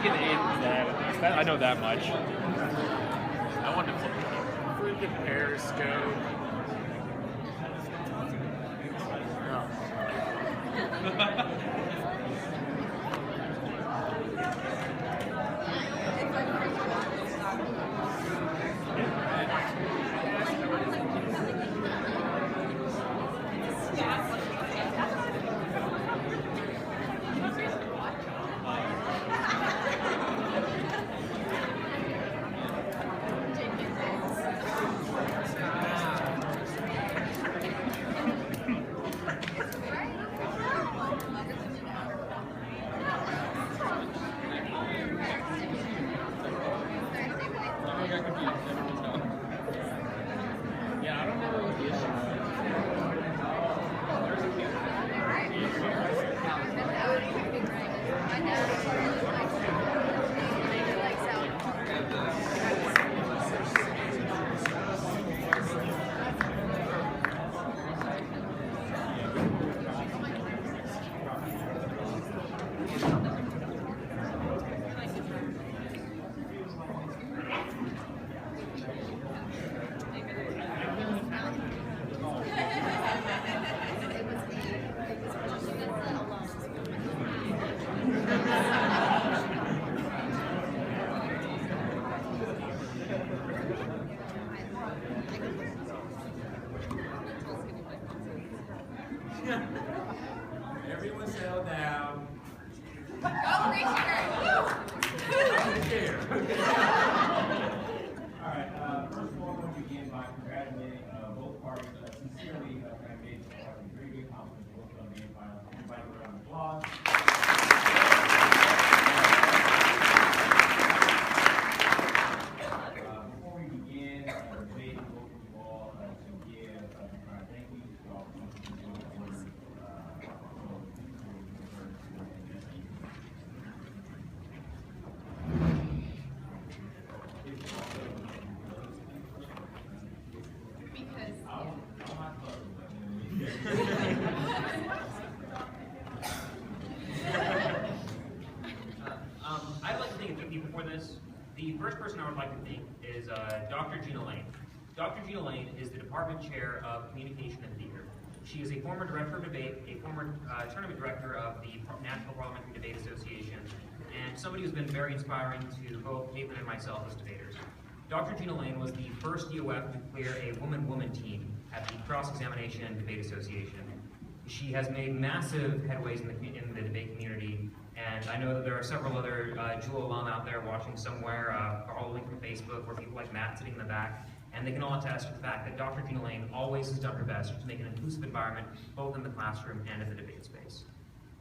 like an 8 for that. I know that much. I want to freaking Periscope. Yeah, I don't know what the issue Everyone settle down. Go, Richard! All right, first of all, I want to begin by congratulating both parties. Sincerely, congratulations for having a very good accomplishment both on the final. Everybody go around the applause. Before we begin the debate, I hope you all to give thank you to all the I'd like to thank a few people for this. The first person I would like to thank is Dr. Gina Lane. Dr. Gina Lane is the Department Chair of Communication and Theater. She is a former Director of Debate, a former Tournament Director of the National Parliamentary Debate Association, and somebody who's been very inspiring to both Caitlin and myself as debaters. Dr. Gina Lane was the first DOF to clear a woman-woman team at the Cross-Examination Debate Association. She has made massive headways in the debate community, and I know that there are several other Jewell alum out there watching somewhere, following from Facebook, or people like Matt sitting in the back, and they can all attest to the fact that Dr. Gina Lane always has done her best to make an inclusive environment, both in the classroom and in the debate space.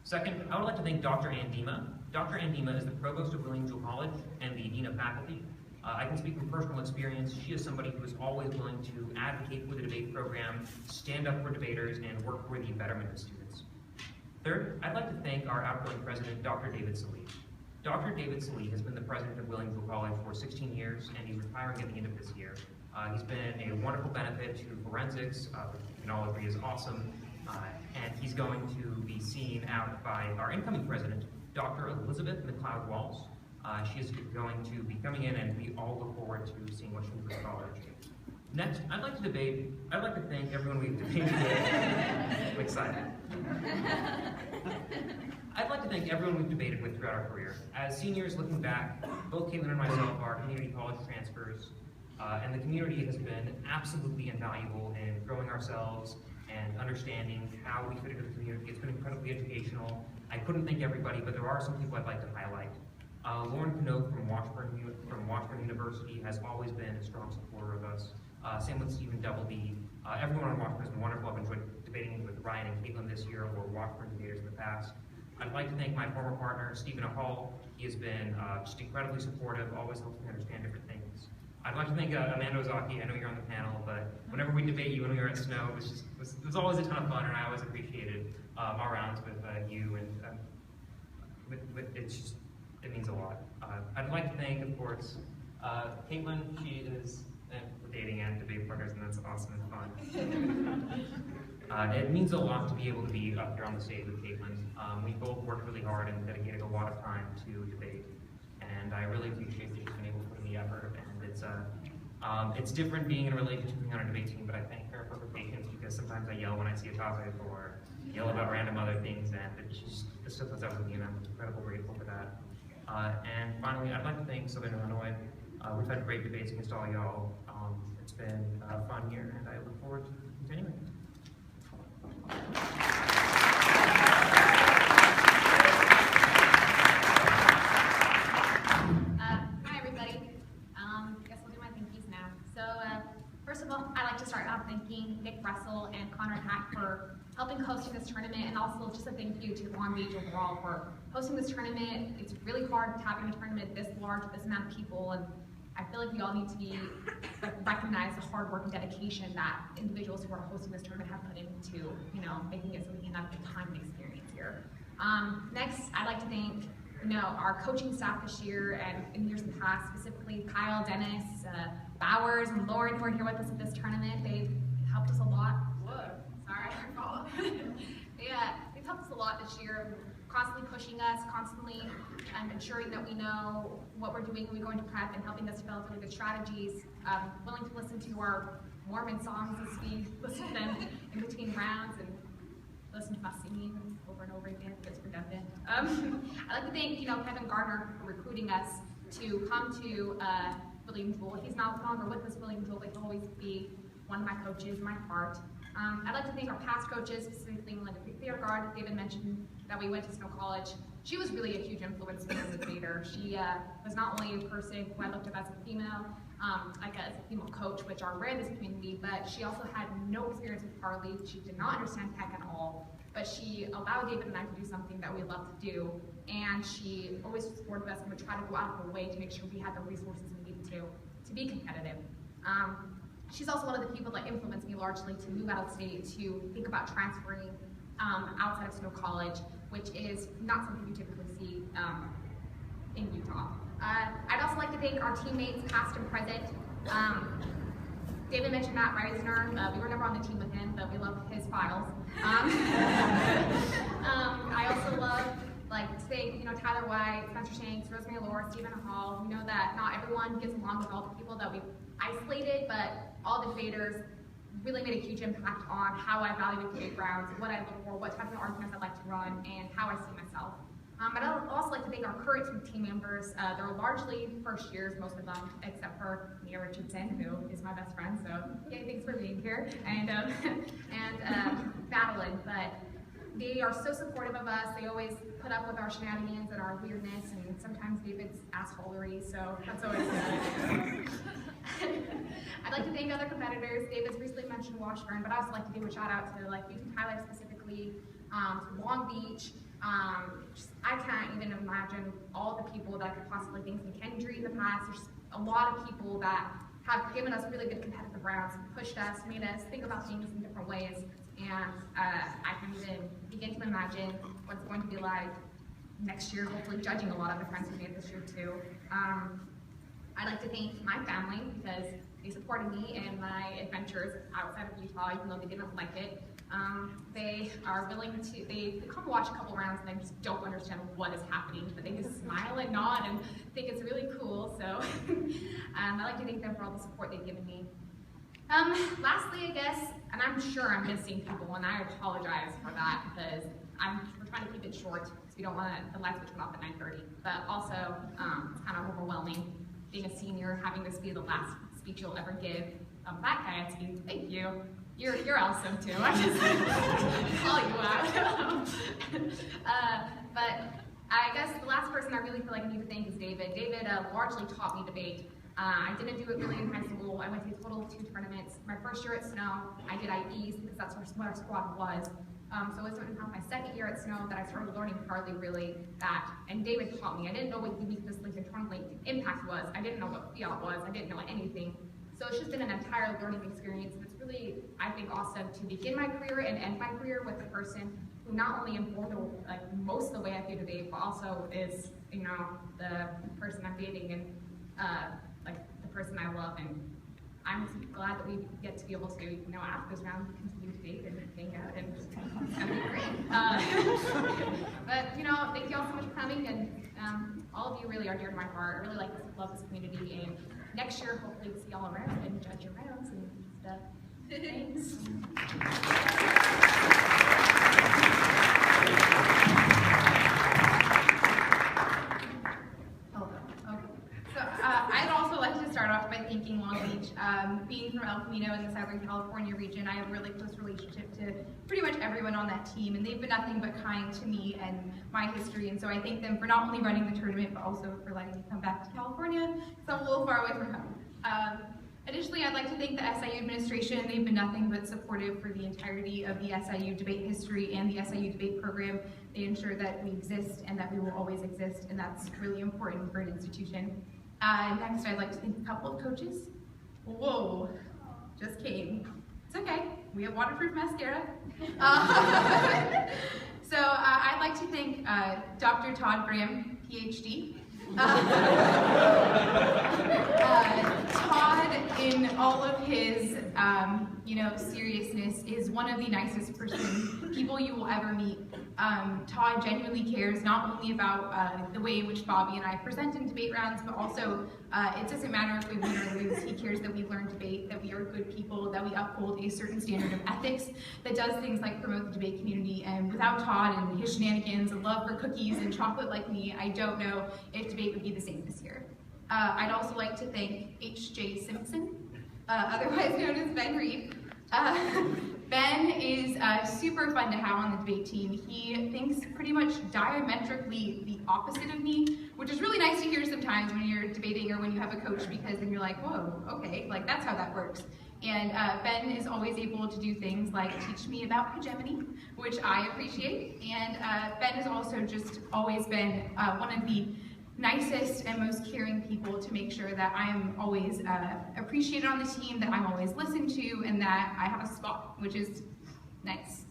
Second, I would like to thank Dr. Ann Dima. Dr. Ann Dima is the Provost of William Jewell College and the Dean of Faculty. I can speak from personal experience. She is somebody who is always willing to advocate for the debate program, stand up for debaters, and work for the betterment of students. Third, I'd like to thank our outgoing president, Dr. David Salee. Dr. David Salee has been the president of William Jewell College for 16 years, and he's retiring at the end of this year. He's been a wonderful benefit to forensics, which we can all agree is awesome, and he's going to be seen out by our incoming president, Dr. Elizabeth McLeod Walls. She is going to be coming in, and we all look forward to seeing what she does for college. Next, I'd like to thank everyone we've debated with. I'm excited. I'd like to thank everyone we've debated with throughout our career. As seniors looking back, both Caitlin and myself are community college transfers, and the community has been absolutely invaluable in growing ourselves and understanding how we fit into the community. It's been incredibly educational. I couldn't thank everybody, but there are some people I'd like to highlight. Lauren Knope from Washburn University has always been a strong supporter of us. Same with Stephen Doubleby. Everyone on Washburn has been wonderful. I've enjoyed debating with Ryan and Caitlin this year, or Washburn debaters in the past. I'd like to thank my former partner, Stephen Hall. He has been just incredibly supportive, always helps me understand different things. I'd like to thank Amanda Ozaki. I know you're on the panel, but whenever we debate you when we were at Snow, it was always a ton of fun, and I always appreciated our rounds with you, and it means a lot. I'd like to thank, of course, Caitlin. She is we're dating and debate partners, and that's awesome and fun. It means a lot to be able to be up here on the stage with Caitlin. We both worked really hard and dedicated a lot of time to debate. and I really appreciate that she's been able to put in the effort. And it's different being in a relationship to being on a debate team, but I thank her for her patience, because sometimes I yell when I see a topic or yell about random other things, and she's still puts up with me, and I'm incredibly grateful for that. And finally, I'd like to thank Southern Illinois. We've had great debates against all y'all. It's been a fun year, and I look forward to continuing. Hi, everybody. Guess we'll do my thank yous now. So, first of all, I'd like to start off thanking Nick Russell and Connor Hack for helping hosting this tournament, and also just a thank you to Long Beach overall for hosting this tournament. It's really hard having a tournament this large with this amount of people, and I feel like we all need to be recognize the hard work and dedication that individuals who are hosting this tournament have put into, making it so we can have a good time and experience here. Next, I'd like to thank, our coaching staff this year and in years past, specifically Kyle, Dennis, Bowers, and Lauren, who are here with us at this tournament. They've helped us a lot. Whoa, sorry, I follow. They've helped us a lot this year, constantly pushing us, constantly ensuring that we know what we're doing when we go into prep, and helping us develop really good strategies, willing to listen to our Mormon songs as we listen to them in between rounds, and listen to us singing over and over again. It's redundant. I'd like to thank Kevin Gardner for recruiting us to come to William Jewell. He's no longer with us, William Jewell, but he'll always be one of my coaches, my heart. I'd like to thank our past coaches, specifically Linda Theodegard. David mentioned that we went to Snow College. She was really a huge influence for me as a debater. She was not only a person who I looked up as a female, as a female coach, which are rare in this community, but she also had no experience with Harley. She did not understand tech at all, but she allowed David and I to do something that we love to do, and she always supported us and would try to go out of her way to make sure we had the resources we needed to be competitive. She's also one of the people that influenced me largely to move out of state, to think about transferring outside of Snow College, which is not something you typically see in Utah. I'd also like to thank our teammates, past and present. David mentioned Matt Reisner. We were never on the team with him, but we love his files. I also love to thank Tyler White, Spencer Shanks, Rosemary Laura, Stephen Hall. We know that not everyone gets along with all the people that we've isolated, but all the debaters really made a huge impact on how I evaluate debate rounds, what I look for, what type of arguments I like to run, and how I see myself. But I'd also like to thank our current team members. They're largely first years, most of them, except for Mia Richardson, who is my best friend, so yay, thanks for being here, and Madeline. But they are so supportive of us. They always put up with our shenanigans and our weirdness, and sometimes David's assholery, so that's always good. I'd like to thank other competitors. David's recently mentioned Washburn, but I also like to give a shout out to UT Tyler specifically, to Long Beach. I can't even imagine all the people that I could possibly think of. Kendry in the past. There's a lot of people that have given us really good competitive rounds, pushed us, made us think about things in different ways, and I can even begin to imagine what it's going to be like next year, hopefully judging a lot of the friends we made this year too. I'd like to thank my family, because they supported me in my adventures outside of Utah, even though they didn't like it. They are willing to, they come watch a couple rounds and they just don't understand what is happening, but they just smile and nod and think it's really cool. So I'd like to thank them for all the support they've given me. Lastly, I guess, and I'm sure I'm missing people, and I apologize for that, because we're trying to keep it short, because we don't want the lights to turn off at 9:30. But also, it's kind of overwhelming being a senior, having this be the last speech you'll ever give. That guy at you, thank you. You're awesome too. I just call you out. But I guess the last person I really feel like I need to thank is David. David largely taught me debate. I didn't do it really in high school. I went to a total of 2 tournaments. My first year at Snow, I did IEs because that's what our squad was. So it was my second year at Snow that I started learning Harley really that, and David taught me. I didn't know what uniqueness, link, and turn link impact was. I didn't know what fiat was. I didn't know anything. So it's just been an entire learning experience. And it's really, I think, awesome to begin my career and end my career with a person who not only informed most of the way I view debate, but also is, the person I'm dating and the person I love. And I'm glad that we get to be able to, after this round, continue to date and hang out, and it's gonna be great. But thank you all so much for coming, and all of you really are dear to my heart. I really love this community, and next year, hopefully, we'll see y'all around and judge your rounds and stuff. Thanks. I'd also like to start off by thanking Long Beach. Being from El Camino in the Southern California region, I have a really close relationship to pretty much everyone on that team, and they've been nothing but kind to me and my history, and so I thank them for not only running the tournament, but also for letting me come back to California, because I'm a little far away from home. Additionally, I'd like to thank the SIU administration. They've been nothing but supportive for the entirety of the SIU debate history and the SIU debate program. They ensure that we exist and that we will always exist, and that's really important for an institution. Next, I'd like to thank a couple of coaches. Whoa, just came. It's okay, we have waterproof mascara. So I'd like to thank Dr. Todd Graham, PhD. Todd, in all of his seriousness, is one of the nicest people you will ever meet. Todd genuinely cares not only about the way in which Bobby and I present in debate rounds, but also it doesn't matter if we win or lose. He cares that we learn debate, that we are good people, that we uphold a certain standard of ethics that does things like promote the debate community. And without Todd and his shenanigans and love for cookies and chocolate like me, I don't know if debate would be the same this year. I'd also like to thank H.J. Simpson, otherwise known as Ben Reed. Ben is super fun to have on the debate team. He thinks pretty much diametrically the opposite of me, which is really nice to hear sometimes when you're debating or when you have a coach, because then you're like, whoa, okay, like that's how that works. And Ben is always able to do things like teach me about hegemony, which I appreciate. And Ben has also just always been one of the nicest and most caring people to make sure that I am always appreciated on the team, that I'm always listened to, and that I have a spot, which is nice.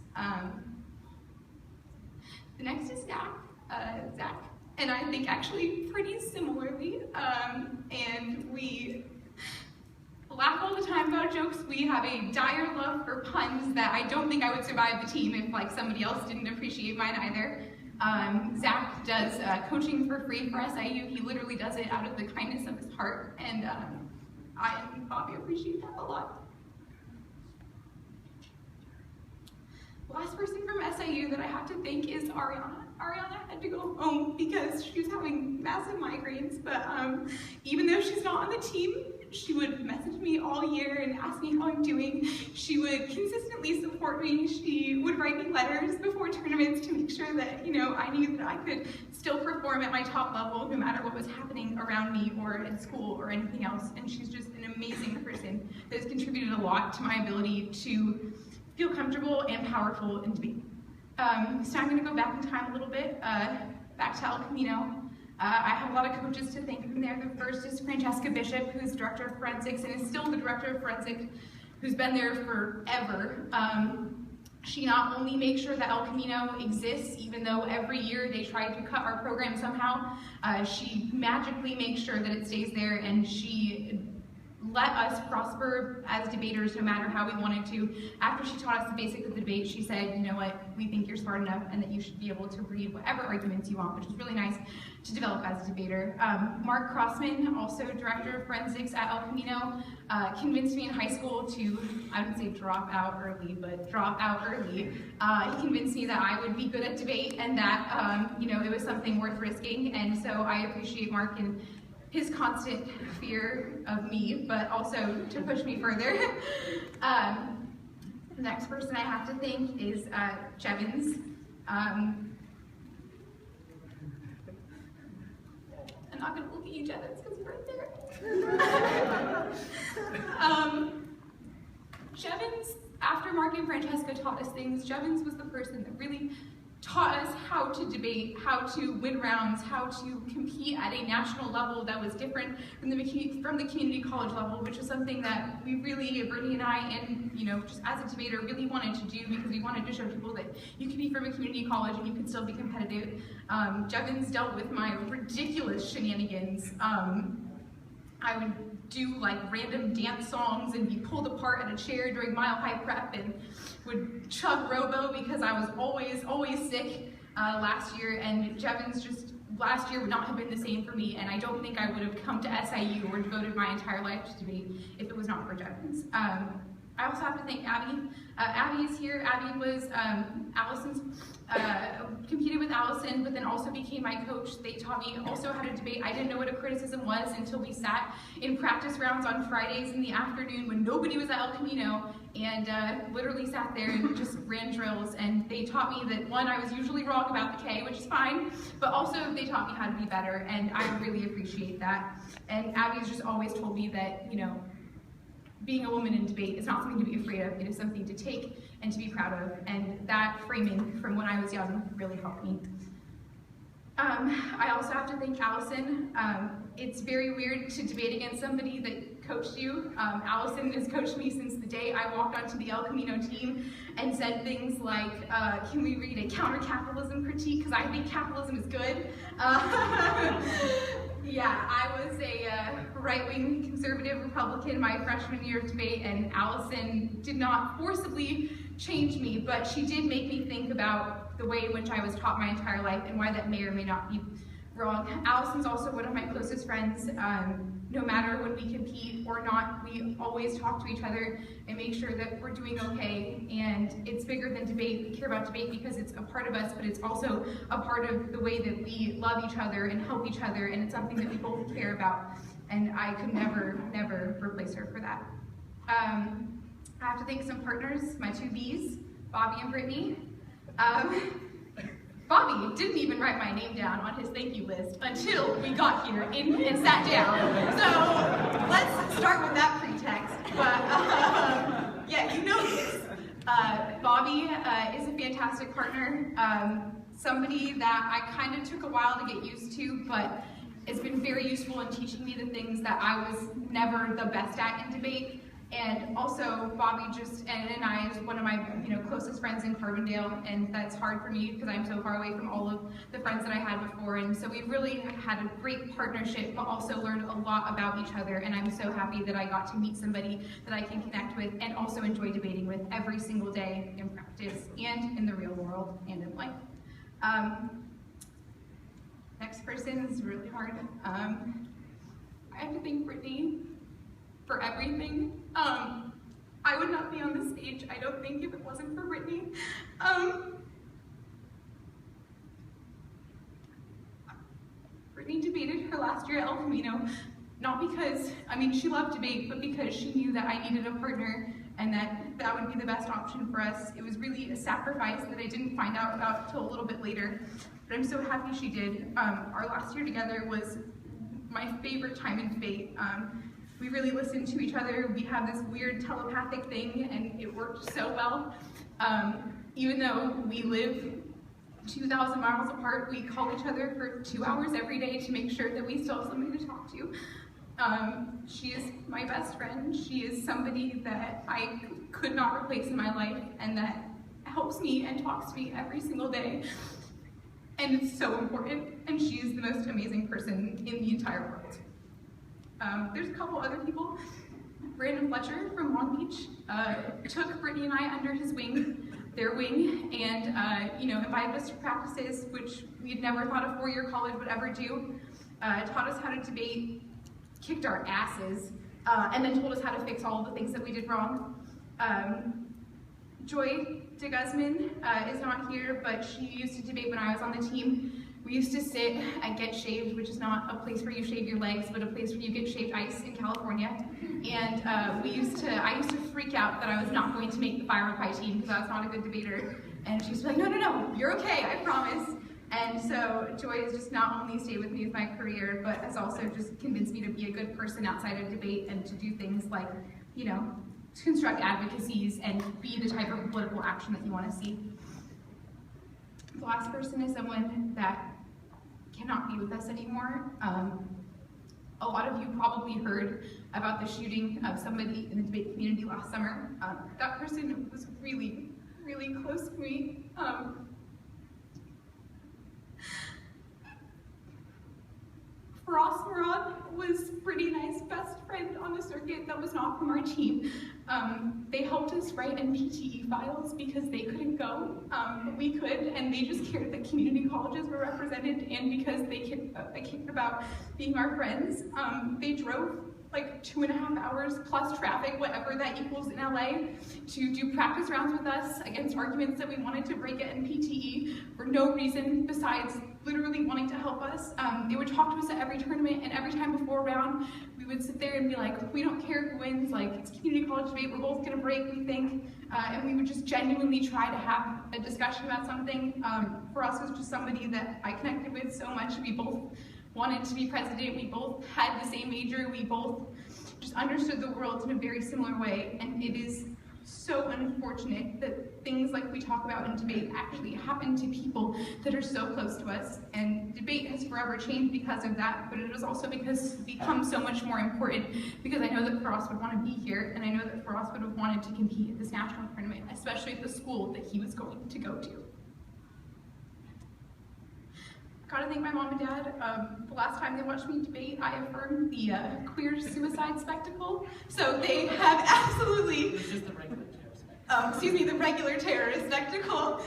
The next is Zach. And I think actually pretty similarly, and we laugh all the time about jokes. We have a dire love for puns that I don't think I would survive the team if like somebody else didn't appreciate mine either. Zach does coaching for free for SIU. He literally does it out of the kindness of his heart, and I and Bobby appreciate that a lot. The last person from SIU that I have to thank is Ariana. Ariana had to go home because she was having massive migraines, but even though she's not on the team, she would message me all year and ask me how I'm doing. She would consistently support me. She would write me letters before tournaments to make sure that, I knew that I could still perform at my top level no matter what was happening around me or in school or anything else. And she's just an amazing person that has contributed a lot to my ability to feel comfortable and powerful in debate. So I'm going to go back in time a little bit, back to El Camino. I have a lot of coaches to thank from there. The first is Francesca Bishop, who's Director of Forensics and is still the Director of Forensics, who's been there forever. She not only makes sure that El Camino exists, even though every year they try to cut our program somehow, she magically makes sure that it stays there, and she let us prosper as debaters no matter how we wanted to. After she taught us the basics of the debate, she said, you know what, we think you're smart enough and that you should be able to read whatever arguments you want, which is really nice to develop as a debater. Mark Crossman, also Director of Forensics at El Camino, convinced me in high school to, I wouldn't say drop out early, but drop out early. He convinced me that I would be good at debate and that it was something worth risking, and so I appreciate Mark and his constant fear of me, but also to push me further. The next person I have to thank is Jevons. I'm not gonna look at you, Jevons, because you're right there. Jevons, after Mark and Francesca taught us things, Jevons was the person that really taught us how to debate, how to win rounds, how to compete at a national level that was different from the community college level, which was something that we really, Brittany and I, and just as a debater, really wanted to do, because we wanted to show people that you could be from a community college and you could still be competitive. Jevons dealt with my ridiculous shenanigans. I would do like random dance songs and be pulled apart in a chair during mile high prep, and would chug Robo because I was always sick last year, and Jevons just last year would not have been the same for me, and I don't think I would have come to SIU or devoted my entire life to debate if it was not for Jevons. I also have to thank Abby. Abby is here. Abby was Allison's, competed with Allison, but then also became my coach. They taught me also how to debate. I didn't know what a criticism was until we sat in practice rounds on Fridays in the afternoon when nobody was at El Camino, and literally sat there and just ran drills. And they taught me that, one, I was usually wrong about the K, which is fine, but also they taught me how to be better, and I really appreciate that. And Abby's just always told me that, you know, being a woman in debate is not something to be afraid of, it is something to take and to be proud of, and that framing from when I was young really helped me. I also have to thank Allison. It's very weird to debate against somebody that coached you. Allison has coached me since the day I walked onto the El Camino team and said things like, can we read a counter-capitalism critique, because I think capitalism is good. Yeah, I was a right-wing conservative Republican my freshman year of debate, and Allison did not forcibly change me, but she did make me think about the way in which I was taught my entire life and why that may or may not be wrong. Allison's also one of my closest friends. No matter when we compete or not, we always talk to each other and make sure that we're doing okay. And it's bigger than debate. We care about debate because it's a part of us, but it's also a part of the way that we love each other and help each other, and it's something that we both care about. And I could never, never replace her for that. I have to thank some partners, my two Bs, Bobby and Brittany. Bobby didn't even write my name down on his thank you list until we got here and sat down. So let's start with that pretext. But yeah, you know this. Bobby is a fantastic partner, somebody that I kind of took a while to get used to, but it's been very useful in teaching me the things that I was never the best at in debate. And also, Bobby and I is one of my closest friends in Carbondale, and that's hard for me because I'm so far away from all of the friends that I had before. And so we really had a great partnership, but also learned a lot about each other. And I'm so happy that I got to meet somebody that I can connect with and also enjoy debating with every single day in practice and in the real world and in life. Next person is really hard. I have to thank Brittany for everything. I would not be on the stage, I don't think, if it wasn't for Brittany. Brittany debated her last year at El Camino, not because, she loved debate, but because she knew that I needed a partner and that would be the best option for us. It was really a sacrifice that I didn't find out about till a little bit later, but I'm so happy she did. Our last year together was my favorite time in debate. We really listened to each other. We had this weird telepathic thing, and it worked so well. Even though we live 2,000 miles apart, we call each other for 2 hours every day to make sure that we still have somebody to talk to. She is my best friend. She is somebody that I could not replace in my life, and that helps me and talks to me every single day. And it's so important, and she is the most amazing person in the entire world. There's a couple other people. Brandon Fletcher from Long Beach took Brittany and I under their wing, and invited us to practices, which we'd never thought a four-year college would ever do. Taught us how to debate, kicked our asses, and then told us how to fix all the things that we did wrong. Joy DeGuzman is not here, but she used to debate when I was on the team. We used to sit at Get Shaved, which is not a place where you shave your legs, but a place where you get shaved ice in California. And I used to freak out that I was not going to make the fire pie team because I was not a good debater. And she was like, no, you're okay, I promise. And so Joy has just not only stayed with me with my career, but has also just convinced me to be a good person outside of debate and to do things like, construct advocacies and be the type of political action that you want to see. The last person is someone that cannot be with us anymore. A lot of you probably heard about the shooting of somebody in the debate community last summer. That person was really, really close to me. Ross Murad was Brittany and I's best friend on the circuit that was not from our team. They helped us write NPDA files because they couldn't go, but we could, and they just cared that community colleges were represented, and because they cared about being our friends. They drove like 2.5 hours plus traffic, whatever that equals in LA, to do practice rounds with us against arguments that we wanted to break at NPTE for no reason besides literally wanting to help us. They would talk to us at every tournament, and every time before a round, we would sit there and be like, we don't care who wins, like, it's community college debate, we're both gonna break, we think, and we would just genuinely try to have a discussion about something. For us, it was just somebody that I connected with so much. We both wanted to be president, we both had the same major, we both just understood the world in a very similar way, and it is so unfortunate that things like we talk about in debate actually happen to people that are so close to us, and debate has forever changed because of that, but it is also because it's become so much more important because I know that Faraz would want to be here, and I know that Faraz would have wanted to compete at this national tournament, especially at the school that he was going to go to. Gotta thank my mom and dad. The last time they watched me debate, I affirmed the queer suicide spectacle. So they have absolutely, It's just the regular terrorist spectacle. the regular terrorist spectacle.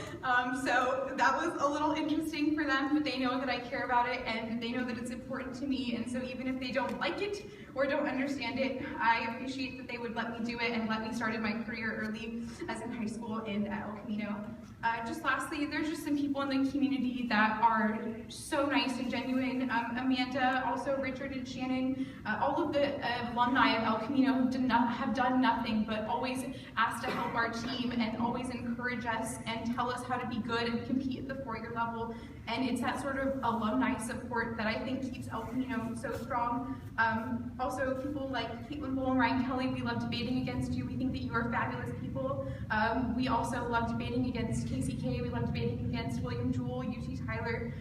So that was a little interesting for them, but they know that I care about it and they know that it's important to me. And so even if they don't like it or don't understand it, I appreciate that they would let me do it and let me start my career early as in high school and at El Camino. Just lastly, there's just some people in the community that are so nice and genuine. Amanda, also Richard and Shannon, all of the alumni of El Camino have done nothing but always ask to help our team and always encourage us and tell us how to be good and compete at the 4-year level. And it's that sort of alumni support that I think keeps El Camino so strong. Also, people like Caitlin Bull and Ryan Kelly, we love debating against you. We think that you are fabulous people. We also love debating against KCK, we love debating against William Jewell, UT Tyler,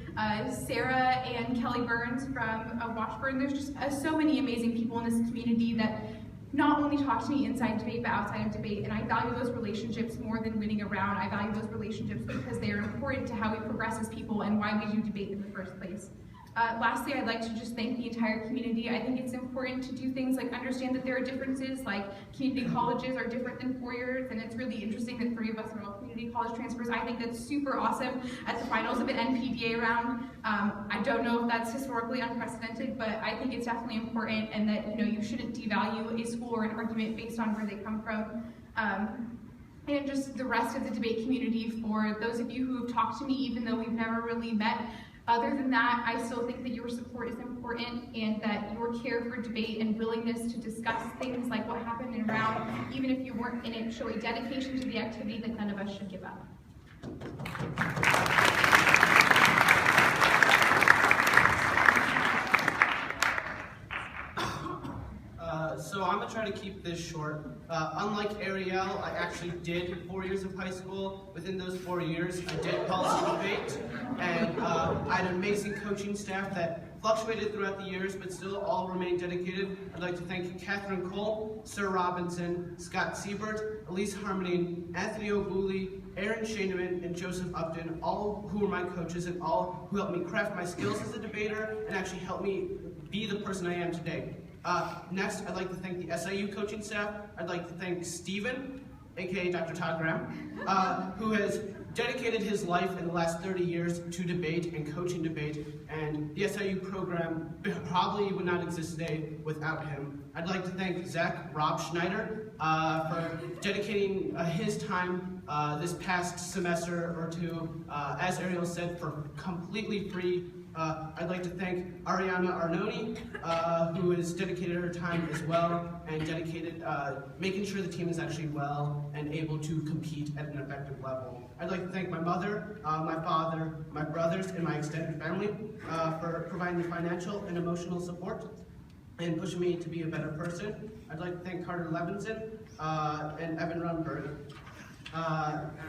Sarah and Kelly Burns from Washburn. There's just so many amazing people in this community that not only talk to me inside debate, but outside of debate, and I value those relationships more than winning a round. I value those relationships because they are important to how we progress as people and why we do debate in the first place. Lastly, I'd like to just thank the entire community. I think it's important to do things like understand that there are differences, like community colleges are different than 4 years, and it's really interesting that 3 of us are all community college transfers. I think that's super awesome at the finals of an NPDA round. I don't know if that's historically unprecedented, but I think it's definitely important, and that you shouldn't devalue a school or an argument based on where they come from. And just the rest of the debate community, for those of you who have talked to me, even though we've never really met. Other than that, I still think that your support is important and that your care for debate and willingness to discuss things like what happened in round, even if you weren't in it, show a dedication to the activity that none of us should give up. So I'm gonna try to keep this short. Unlike Ariel, I actually did 4 years of high school. Within those 4 years, I did policy debate, and I had an amazing coaching staff that fluctuated throughout the years, but still all remained dedicated. I'd like to thank Catherine Cole, Sir Robinson, Scott Siebert, Elise Harmony, Anthony O'Booley, Aaron Shaneman, and Joseph Upton, all who were my coaches and all who helped me craft my skills as a debater and actually helped me be the person I am today. Next, I'd like to thank the SIU coaching staff. I'd like to thank Steven, aka Dr. Todd Graham, who has dedicated his life in the last 30 years to debate and coaching debate, and the SIU program probably would not exist today without him. I'd like to thank Rob Schneider, for dedicating his time this past semester or two, as Ariel said, for completely free. I'd like to thank Ariana Arnone, who has dedicated her time as well and dedicated making sure the team is actually well and able to compete at an effective level. I'd like to thank my mother, my father, my brothers, and my extended family for providing the financial and emotional support and pushing me to be a better person. I'd like to thank Carter Levinson and Evan Runberg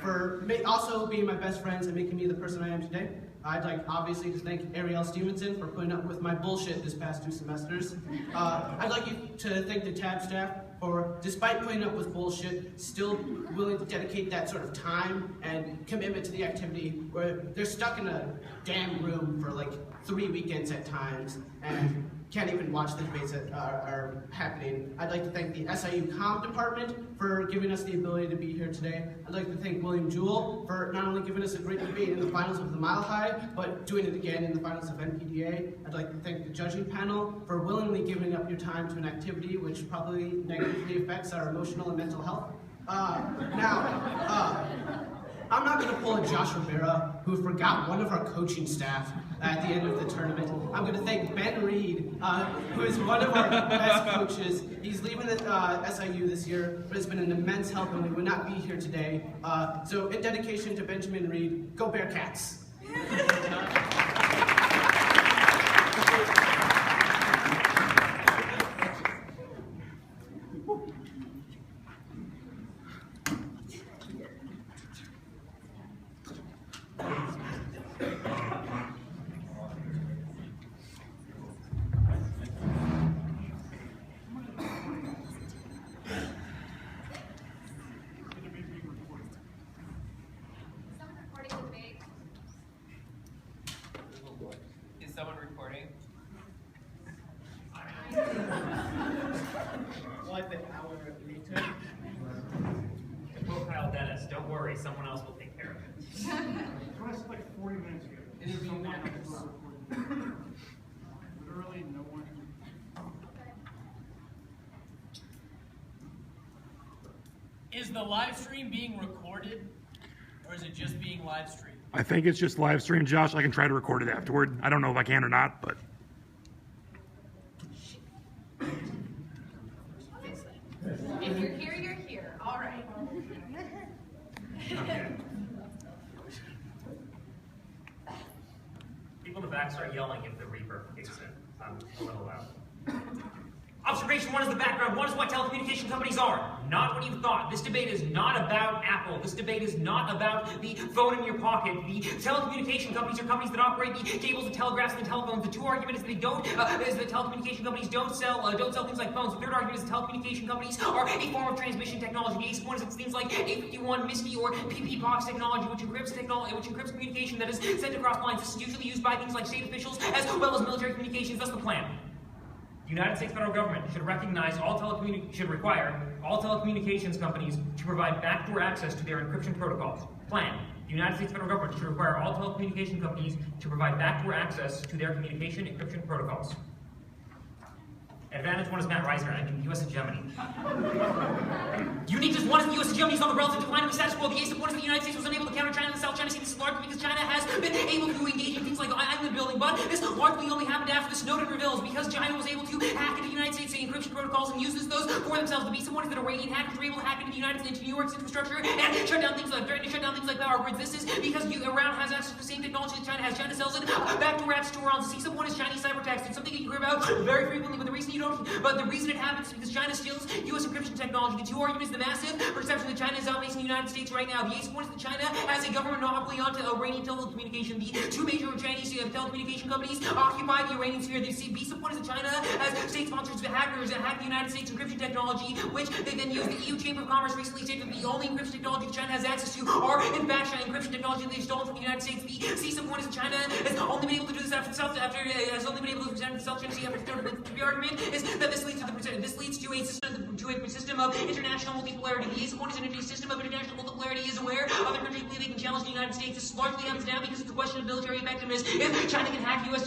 for also being my best friends and making me the person I am today. I'd like, obviously, to thank Ariel Stevenson for putting up with my bullshit this past 2 semesters. I'd like you to thank the TAB staff for, despite putting up with bullshit, still willing to dedicate that sort of time and commitment to the activity where they're stuck in a damn room for like 3 weekends at times and can't even watch the debates that are happening. I'd like to thank the SIU Comm Department for giving us the ability to be here today. I'd like to thank William Jewell for not only giving us a great debate in the finals of the Mile High, but doing it again in the finals of NPDA. I'd like to thank the judging panel for willingly giving up your time to an activity which probably negatively affects our emotional and mental health. I'm not going to pull a Josh Rivera who forgot one of our coaching staff at the end of the tournament. I'm going to thank Ben Reed, who is one of our best coaches. He's leaving the SIU this year, but has been an immense help and we would not be here today. So in dedication to Benjamin Reed, go Bearcats! Is someone recording? What the hour later? To quote Kyle Dennis, don't worry, someone else will take care of it. It was like 40 minutes ago. Literally no one. Is the live stream being recorded, or is it just being live streamed? I think it's just live stream, Josh. I can try to record it afterward. I don't know if I can or not, but. If you're here, you're here. All right. Okay. People in the back start yelling if the Reaper kicks in. I'm a little loud. Observation 1 is the background. 1 is what telecommunication companies are. Not what you thought. This debate is not about Apple. This debate is not about the phone in your pocket. The telecommunication companies are companies that operate the cables, the telegraphs, and the telephones. The 2 argument is that they don't. Is that telecommunication companies don't sell things like phones. The 3rd argument is that telecommunication companies are a form of transmission technology. The 8th one is that things like 851, MISTI, or PPPox technology, which encrypts communication that is sent across lines. This is usually used by things like state officials as well as military communications. That's the plan. The United States federal government should require all telecommunications companies to provide backdoor access to their encryption protocols. Plan. The United States federal government should require all telecommunication companies to provide backdoor access to their communication encryption protocols. Advantage 1 is Matt Reisner, I mean U.S. hegemony. Uniqueness 1 is the U.S. hegemony is on the relative decline of the status quo. The ace of 1 is the United States was unable to counter China in the South China Sea. This is largely because China has been able to engage in things like island building, but this largely only happened after the Snowden reveals because China was able to hack into the United States encryption protocols and use those for themselves. The beast of 1 is that Iranian hackers were able to hack into New York's infrastructure and threaten to shut down things like power grids. This is because Iran has access to the same technology that China has. China sells it backdoor access to Iran. The C sub 1 is Chinese cyber attacks. It's something that you hear about very frequently, but the reason it happens is because China steals U.S. encryption technology. The 2 arguments, the massive perception that China is outpacing the United States right now. The ace point is that China has a government monopoly onto Iranian telecommunication. The 2 major Chinese telecommunication companies occupy the Iranian sphere. The B sub 1 is that China has state-sponsored hackers that hack the United States encryption technology, which they then use. The EU Chamber of Commerce recently stated that the only encryption technology that China has access to are, in fact, encryption technology that they've stolen from the United States. The C sub 1 is that China has only been able to do this after the South China Sea after the argument is that this leads to a system of international multipolarity. The ace of 1 is an system of international multipolarity is aware other countries believe they can challenge the United States. This largely happens now because it's a question of military effectiveness. If China can hack U.S.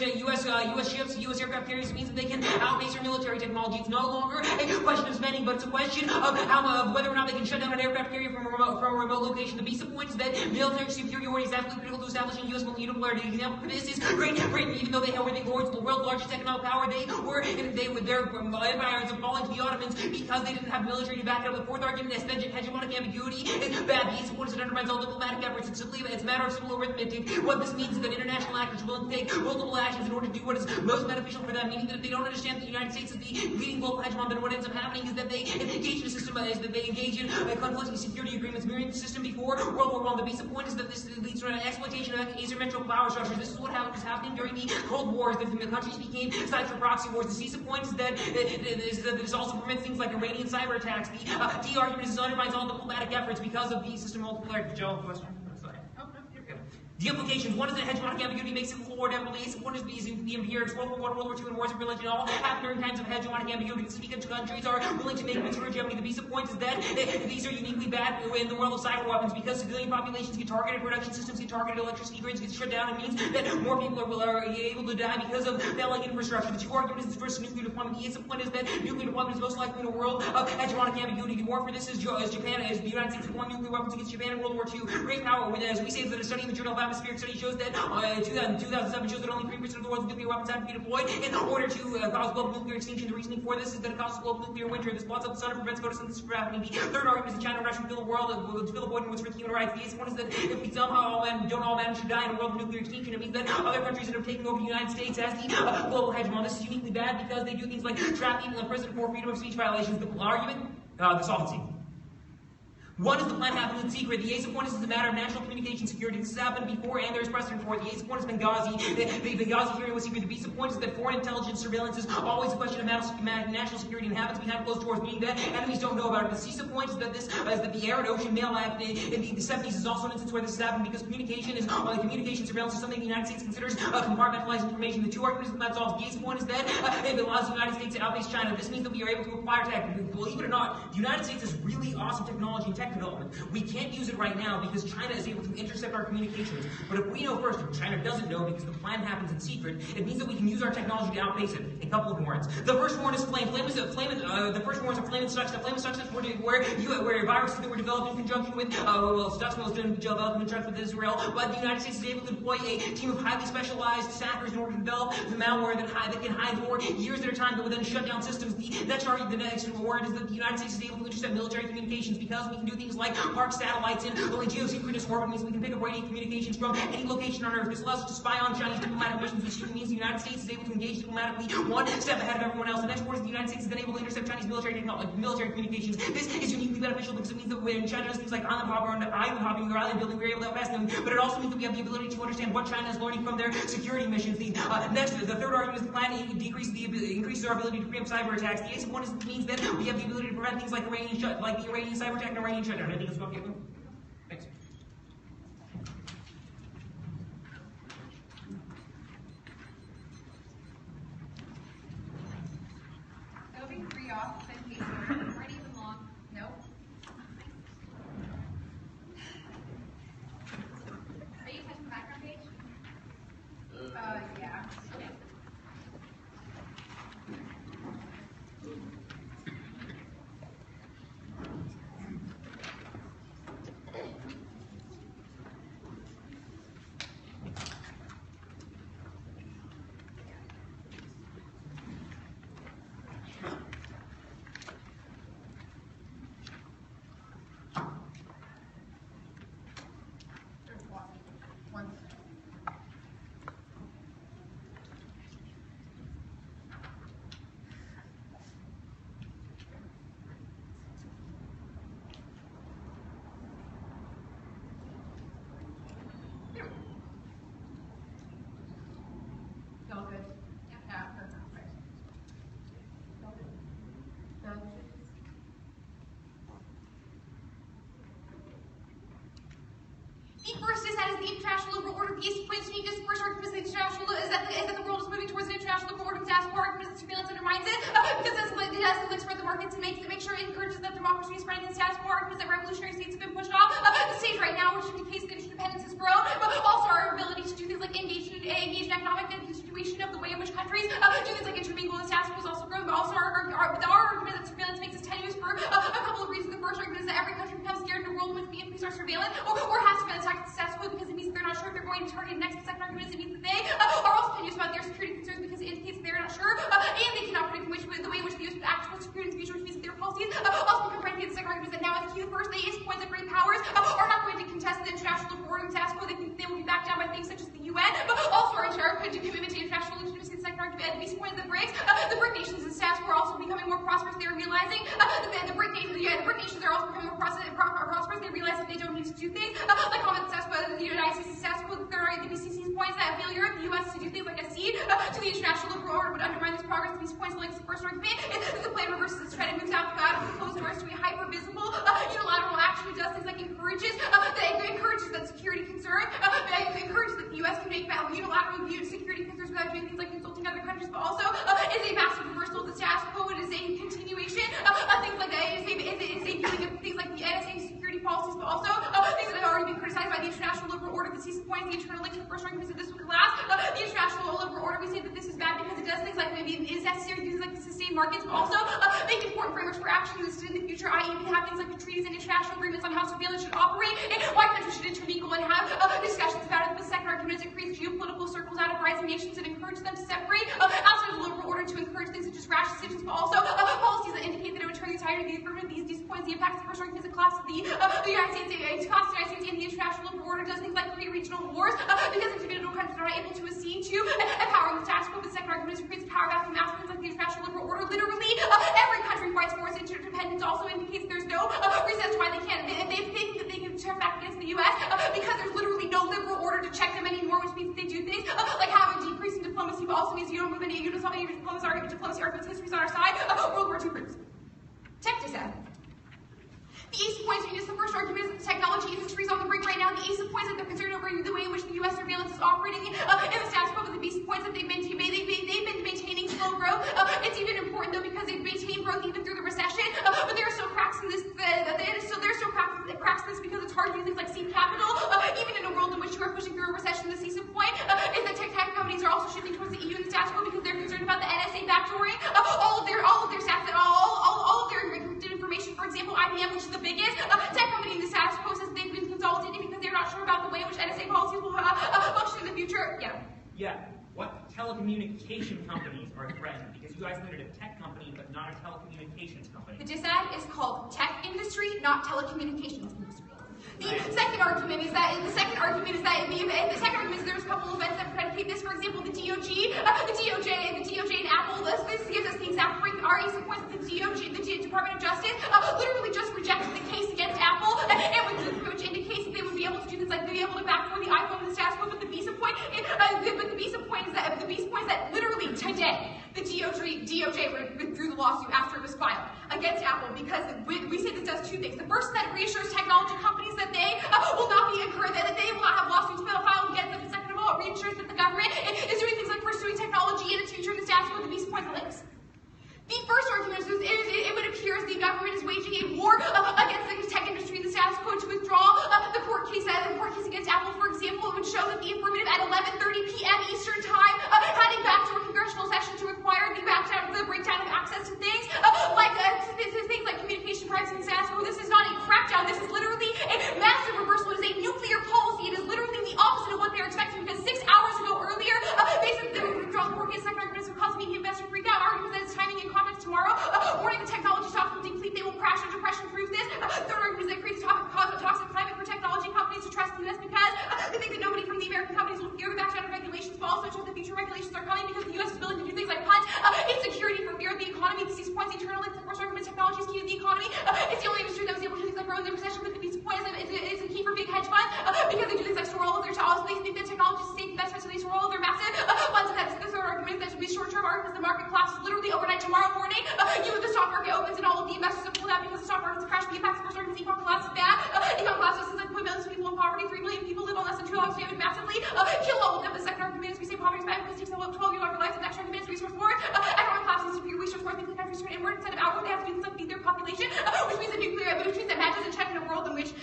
ships, U.S. aircraft carriers, it means that they can outpace their military technology. It's no longer a question of spending, but it's a question of whether or not they can shut down an aircraft carrier from a remote location. The B sub point is that military superiority is absolutely critical to establishing U.S. multipolarity. An example for this is Great Britain. Even though they were the world's largest economic power, their empires are falling to the Ottomans because they didn't have military to back it up. The 4th argument is hegemonic ambiguity is bad. The ace of 1 is it undermines all diplomatic efforts. It's a matter of simple arithmetic. What this means is that international actors are willing to take multiple actions in order to do what is most beneficial for them, meaning that if they don't understand that the United States is the leading global hegemon, then what ends up happening is that they engage in a system, conflicting security agreements mirroring the system before World War I. The basic point is that this leads to an exploitation of asymmetrical power structures. This is what was happening during the Cold War, is that the countries became sites for proxy wars. The C sub point is that this also prevents things like Iranian cyber attacks. The D argument is it undermines all diplomatic efforts because of the system multipolarity. Joe, question? Sorry. The implications. 1 is that hegemonic ambiguity makes it Civil War, definitely the ace of point is the imperials, World War I, World War II, and wars of religion, all happen during times of hegemonic ambiguity, because countries are willing to make peace for hegemony. The piece of point is that these are uniquely bad in the world of cyber weapons, because civilian populations get targeted, production systems get targeted, electricity grids get shut down. It means that more people are able to die because of failing infrastructure. The two arguments is versus nuclear deployment. The ace of point is that nuclear deployment is most likely in a world of hegemonic ambiguity. The war for this is Japan, as the United States deployed nuclear weapons against Japan in World War II. Great power, as we say that a study in the Journal of Atmospheric Studies shows that 2007 shows that only 3% of the world's nuclear weapons have to be deployed in order to cause global nuclear extinction. The reasoning for this is that it causes global nuclear winter. This blots up the sun and prevents photosynthesis from happening. The third argument is that China and Russia fill the world will fill the void in what's for human rights. The ace one is that if we somehow all men should die in a world of nuclear extinction, it means that other countries end up taking over the United States as the global hegemon. This is uniquely bad because they do things like trap people in prison for freedom of speech violations. The argument, the solvency. One is the plan happening in secret. The ace of one is a matter of national communication security. This has happened before, and there's precedent for it. The ace of one is Benghazi. The Benghazi hearing was secret. The beast of point is that foreign intelligence surveillance is always a question of national security and happens behind closed doors, meaning that enemies don't know about it. The cease of point is that the Air and Ocean Mail Act in the 70s is also an instance where this has happened because communication surveillance is something the United States considers compartmentalized information. The two arguments that solves the ace of one is that it allows the United States to outpace China. This means that we are able to acquire tech. Believe it or not, the United States has really awesome technology and tech development. We can't use it right now because China is able to intercept our communications. But if we know first, and China doesn't know because the plan happens in secret, it means that we can use our technology to outpace it. A couple of warrants. The first warrant is flame. The first warrant is a flame and such. The flame and such is where viruses that were developed in conjunction with Stuxnet was developed in conjunction with Israel. But the United States is able to deploy a team of highly specialized staffers in order to develop the malware that can hide for years at a time that will then shut down systems. The next warrant is that the United States is able to intercept military communications because we can do things like park satellites in only geosynchronous orbit. Means we can pick up radio communications from any location on Earth. This allows us to spy on Chinese diplomatic missions, which means the United States is able to engage diplomatically one step ahead of everyone else. The next warrant is the United States is then able to intercept Chinese military communications. This is uniquely beneficial because it means that when China does things like island hopping or island building, we're able to outpass them. But it also means that we have the ability to understand what China is learning from their security missions. The third argument is the plan increases our ability to preempt cyber attacks. The ace of one means that we have the ability to prevent things like the Iranian cyber attack and Iranian shutdown. I think it's okay. Thanks. It'll be free off in case you're ready even long. Nope. Are you touching the background page? Yeah. Okay. Y'all good? Yeah. Perfect. Good. The first is that is the international liberal order. The ace of points to me. This first argument is the international is that the world is moving towards an international liberal order. The task argument is that surveillance undermines it because it has spread the markets and make sure it encourages that democracy is spreading. This task argument is that revolutionary states have been pushed off the stage right now, which indicates that interdependence has grown, but also our ability to do things like engage in economic and continuation of the way in which countries do things like intermingle. This task was also grown, but also our argument that surveillance makes us tenuous for a couple of reasons. The first argument is that every country becomes scared in a world in which we increase our surveillance or has to be attacked successfully because it means they're not sure if they're going to target next. The second argument is it means that they are also tenuous about their security concerns because it indicates they're not sure and they cannot predict the way in which the U.S. would act towards security in the future, which means that their policies also become frankly. The second argument is that now, as the first, the ace points that great powers are not going to contest the international order task force. They will be backed down by things such as the UN, but also our entire commitment to international legitimacy. The second argument, the ace point of the BRICS, the BRIC nations and staff were also becoming more prosperous. They are realizing the BRIC nations are also becoming more prosperous. They realize that they don't need to do things like common staff, but the United States staff will. The BCC's points that failure of the U.S. to do things like accede to the international liberal order would undermine this progress. These points links the first argument is the plan reverses its trend and moves out of the closed doors to a hyper-visible unilateral action. It does things like encourages that security concern, encourages that the U.S. can make unilateral security concerns without doing things like consulting other countries, but also is a massive reversal of the status quo. It is a continuation of things like that. It is a viewing of things like the NSA security policies, but also things that have already been criticized by the international liberal order. The CISA points, the internal links, the first argument is that this would collapse. The international liberal order, we say that this is bad because it does things like maybe it is necessary, things like sustain markets, but also make important frameworks for action in the future, i.e. we can have things like treaties and international agreements on how surveillance should operate, and why countries should intermingle and have discussions about it. The second argument is it creates geopolitical circles out of rising nations and encourages them to separate outside of the liberal order to encourage things such as rash decisions, but also policies that indicate that it would turn the entirety of the government. These points, the impacts of the first argument is a collapse of the United States, and the international liberal order does things like create regional wars because individual countries are not able to accede to empowering the status quo. The second argument is it creates power vacuum masterminds like the international liberal order. Literally, every country fights for its interdependence. Also indicates there's no reason as to why they can't. They think that they can turn back against the U.S. Because there's literally no liberal order to check them anymore, which means that they do things like having decreasing diplomacy, but also means you don't move any. You don't solve any diplomacy arguments. History's on our side. World War II proofs. Tech dissent. The ace of points, the first argument is that the technology industry is on the brink right now. The ace of points that they're concerned over the way in which the U.S. surveillance is operating in the status quo. But the beast points that they've been maintaining slow growth. It's even important though because they've maintained growth even through the recession. But there are still cracks in this. There's still cracks in this because it's hard to do things like seed capital. Even in a world in which you are pushing through a recession, the ace of point is that tech companies are also shifting towards the EU and the status quo because they're concerned about the NSA backdooring all of their stats and all of their encrypted information. For example, IBM, which is the biggest tech company in the status quo, says they've been consolidating because they're not sure about the way in which NSA policies will function in the future. Yeah. What telecommunication companies are threatened? Because you isolated a tech company, but not a telecommunications company. The dissent is called tech industry, not telecommunications industry. The second argument is that there's a couple of events that predicate this. For example, the DOJ and Apple. This gives us the exact break. Our ace of points that the Department of Justice literally just rejected the case against Apple, which indicates that they would be able to do things like they'd be able to backdoor the iPhone and the status quo. But the beast point is that literally today the DOJ withdrew the lawsuit after it was filed against Apple because we say this does two things. The first is that it reassures technology companies that they will not be incurred, that they will not have lawsuits filed against them. And second of all, it reassures that the government is doing things like pursuing technology and its future in the status quo. The beast point links. The first argument is it would appear as the government is waging a war against the tech industry in the status quo to withdraw the court case against Apple, for example. It would show that the affirmative at 11:30 p.m. Eastern Time heading back to a congressional session to require the breakdown of access to things like communication privacy and status quo. This is not a crackdown. This is literally a massive reversal. It is a nuclear policy. It is literally the opposite of what they're expecting because 6 hours ago earlier, basically they withdraw the court case. Second argument is causing media investor freak out. Argument that it's timing and context tomorrow. Warning the technology stocks will deplete. They will crash. And depression proves this. Third argument is that it creates toxic climate for technology companies to trust in this because they think that nobody from the American companies will fear the backdown of regulations, but also show that future regulations are coming because the U.S. is willing to do things like punt insecurity for fear of the economy. These points eternal links. The first argument, technology is key to the economy. It's the only industry that was able to do things like grow in their recession. But the point is a key for big hedge funds because they do things like store all of their dollars. They think that technology is a safe investment, so they store all of their massive funds. And that's the third argument. That should be short-term arguments. The market collapses literally overnight. Tomorrow morning, the stock market opens and all of the investors have pulled out because the stock market's crashed. The impacts of first argument, econ collapse is bad. Econ collapse is like put millions of people in poverty. 3 million people live on less than $2 damage massively. Kill all of them. The second argument is we say poverty is bad because it takes 12 years longer life. The next argument is resource war. Economic collapse is superior resource war. Means the countries turn inward instead of outward. They have to do things like feed their population, which means that Matt doesn't check in a world in which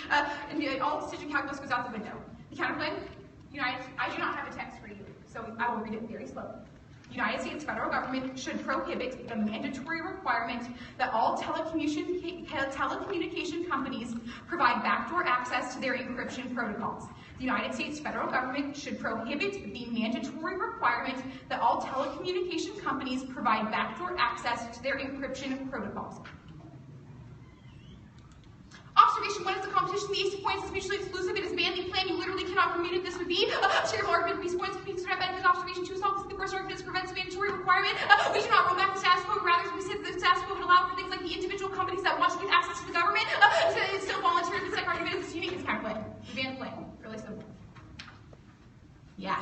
all decision calculus goes out the window. The counterplay. I do not have a text for you, so I will read it very slowly. The United States federal government should prohibit the mandatory requirement that all telecommunication companies provide backdoor access to their encryption protocols. The United States federal government should prohibit the mandatory requirement that all telecommunication companies provide backdoor access to their encryption protocols. Observation 1 is the competition. The ace of points is mutually exclusive. It is banding plan. You literally cannot permute it. This would be a terrible argument. These points would be considered benefit. Observation 2 solves the first argument is prevents the mandatory requirement. We do not roll back the status quo. Rather, we say that the status quo would allow for things like the individual companies that want to get access to the government. It's still voluntary. The second argument is unique. It's counterplay. We ban the plan. Really simple. Yeah.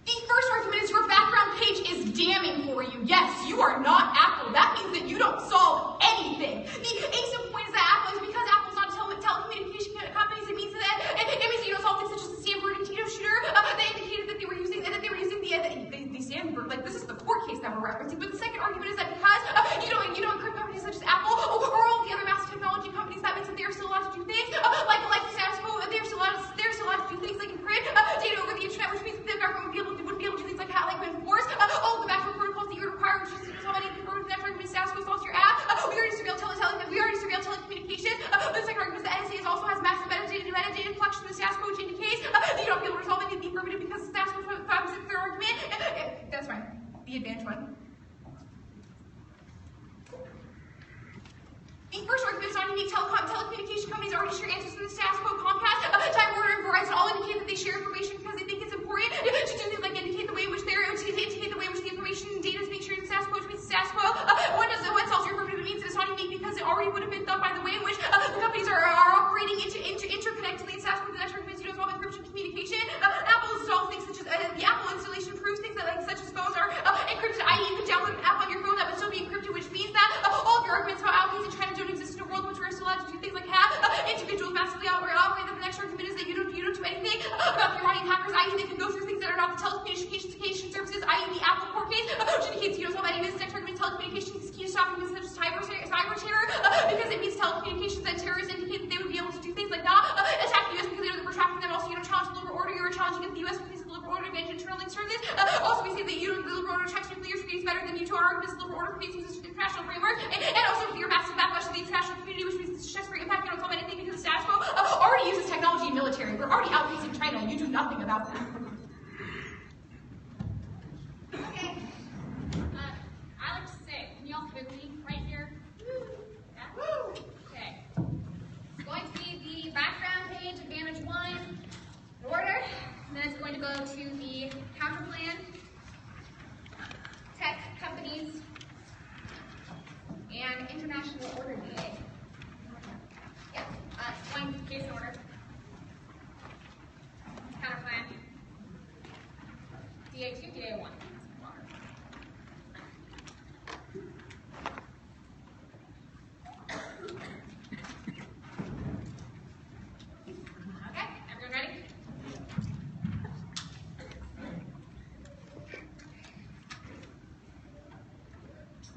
The first argument is your background page is damning for you. Yes, you are not Apple. That means that you don't solve anything. The ace of point is that Apple is because Apple's not telecommunication companies. It means that you don't solve things such as the that we're referencing. But the second argument is that because encrypt companies such as Apple or all the other massive technology companies, that means that they're still allowed to do things like the status quo. They're still allowed to do things like encrypt data over the internet, which means that the government would be able to do things like enforce all the backdoor protocols that you would require, which is how many people the next argument status quo installs your app. We already surveil telecommunications. The second argument is that NSA also has massive metadata collection of the status quo, which indicates that you don't be able to resolve any of the affirmative because the status quo is their argument. That's fine. The advanced one. The first argument is not unique. Telecommunication companies already share answers to the status quo. Comcast, Time Warner, and Verizon all indicate that they share information because they think it's important to do things like indicate the way in which the information and data is being shared in the status quo, which means the status quo. What tells your affirmative means that it's not unique because it already would have been done by the way in which the companies are operating interconnectedly in status quo. The next argument is involve encryption communication. Apple installs things such as the Apple installation proves things that such as phones are encrypted, i.e. you could download an app on your phone that would still be encrypted, which means that all of your arguments about allies and China don't exist in a world in which we're still allowed to do things like have individuals massively operate. The next argument is that you don't do anything about the Iranian hackers, i.e. they can go through things that are not the telecommunication services, i.e. the Apple court case, which indicates you don't know about any of this. Next argument, telecommunications is key to stopping this such as cyber terror, because it means telecommunications and terrorists indicate that they would be able to do things like not attack the U.S. because they know that we're tracking them. Also, you don't challenge the liberal order, you're challenging the U.S. because the liberal order advantage internal link services. Also, we say that the liberal order checks nuclear security is better than you to our arguments. The liberal order faces this international framework, and also your massive backlash to the international community, which means this checks for impact. You don't solve anything because the status quo already uses technology and military. We're already outpacing China, and you do nothing about that. Okay. I like to say, can you all fit me right here? Yeah? Okay. It's going to be the background page, Advantage 1, in order. And then it's going to go to the counterplan, tech companies, and international order DA. Yep. It's going case order. Counterplan. DA2, DA1. Okay, everyone ready?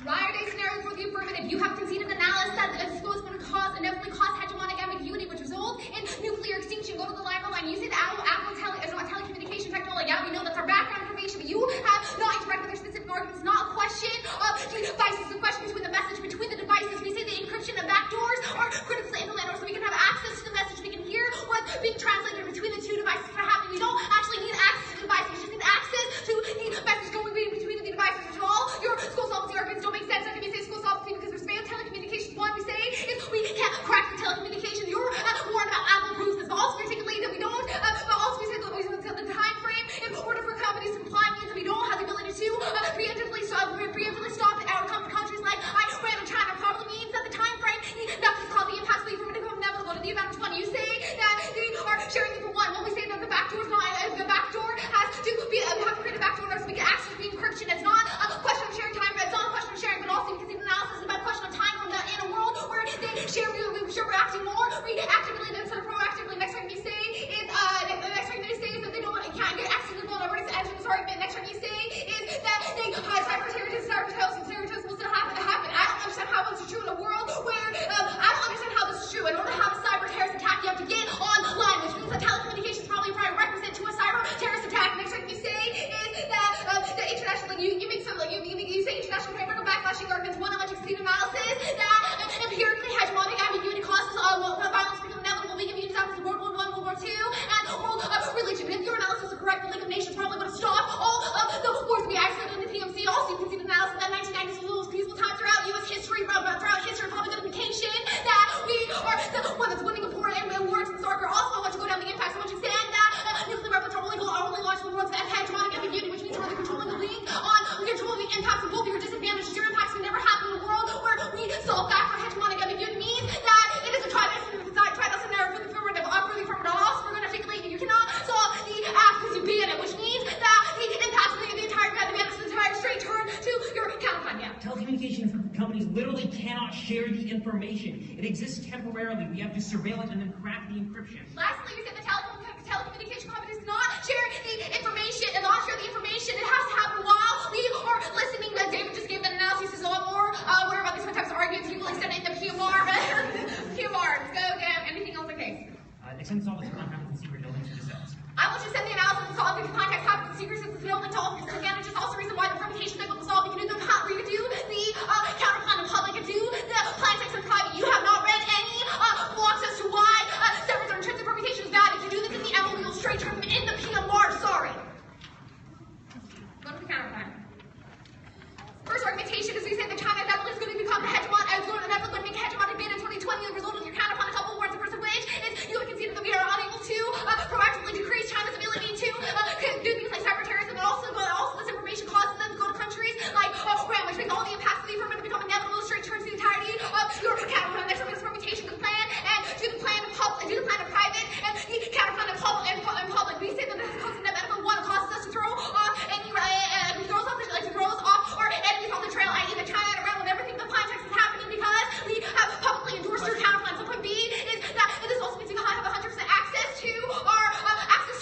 Prior day scenario for the affirmative. You have conceded analysis that the school is going to cause inevitably cause hegemonic ambiguity, which result in nuclear extinction. Go to the line. You say the Apple telecommunication technology. Yeah, we know that's our background information, but you have not interacted with their specific arguments. It's not a question of the devices. The question between the message between the devices. We say the encryption and backdoors are critically implemented, so we can have access to the message. We can hear what's being translated between the two devices that are happening. We don't actually need access to the device. We just need access to the message going between the devices. Which all your school solvency arguments don't make sense. How can we say school solvency because there's failed telecommunications? One, we say is we can't crack the telecommunications. You're warned about Apple proves this, but also we articulate that we don't. But also we say that the time frame in order for companies to comply means that we don't have the ability to preemptively stop the countries like Iran and China. Probably means that the time frame that's called the impacts of the affirmative are inevitable. To the advantage one, you say that they are sharing it for one. When we say that the backdoor is not the backdoor has to be have to create a backdoor in order so we can access the encryption. It's not a question of sharing time, but it's not a question of sharing, but also because even analysis is about a question of time from in a world where they share we're acting more reactively than sort of proactively. Next thing you say is that they can't get access to the vulnerabilities to enter this argument. Next thing you say is that they cyber terrorism will still happen. I don't understand how this is true in a world where I don't understand how this is true. In order to have a cyber terrorist attack, you have to get online, which means that telecommunications probably a prerequisite to a cyber terrorist attack. Next thing you say is that the international, you make some you say international framework of backlashing arguments. One, much exceed analysis that empirically hegemonic ambiguity causes violence become inevitable. We give you examples of World War I, World War II, and world religion. If your analysis is correct, the League of Nations probably would have stopped all of the wars we isolated in the PMC. Also, you can see the analysis that 1990s was the most peaceful time throughout U.S. history, throughout history of public education, that we are the one that's winning the war and wars and Sarker. Also, I want to go down the impacts. I want to extend that nuclear weapons are only launched in the world's hegemonic ambiguity, which means we're controlling the link on controlling the impacts of both of your disadvantages. Your impacts can never happen in a world where we solve that for hegemonic ambiguity. Means that it is a trial scenario for the affirmative. Also, we're going to articulate that you cannot solve the app because you ban it, which means that the impact of the entire straight turn to your counterplan. Yeah. Telecommunications companies literally cannot share the information. It exists temporarily. We have to surveil it and then crack the encryption. Lastly, you said the telecommunication companies not share the information and not share the information. It has to happen while we are listening to send this all to contacts and secret buildings to the cells. I want you to send the analysis of solving the contacts, habits, and secrets of the building to all of your advantages. Also, reason why the permutation table was solved. You can do the you can do the counterplan in public and do the plan text in private. You have not read any blocks as to why severance or intrinsic permutation is bad. If you do this in the MO, you'll straight turn them in the PM large. Sorry. Go to the counterplan. First argumentation is we say that China definitely is going to become the hegemon. I was going to definitely going to make a hegemonic bid in 2020. The result of your counterplan, a couple of words, the first of which is you have conceded that we are unable to proactively decrease China's ability to do things like cyber-terrorism, and also this information causes them to go to countries like Iran, which makes all the impacts of the affirmative become inevitable. Straight turns the entirety of your counterplan. Next one is permutation of the plan, and do the plan in public, do the plan in private, and the counterplan in public. We say that this causes inevitable one causes us to throw off any throws off our enemies on the trail, i.e. the China and Iran will never think the plan text is happening because we have publicly endorsed your counterplan. So point B is that this also means we have 100% access to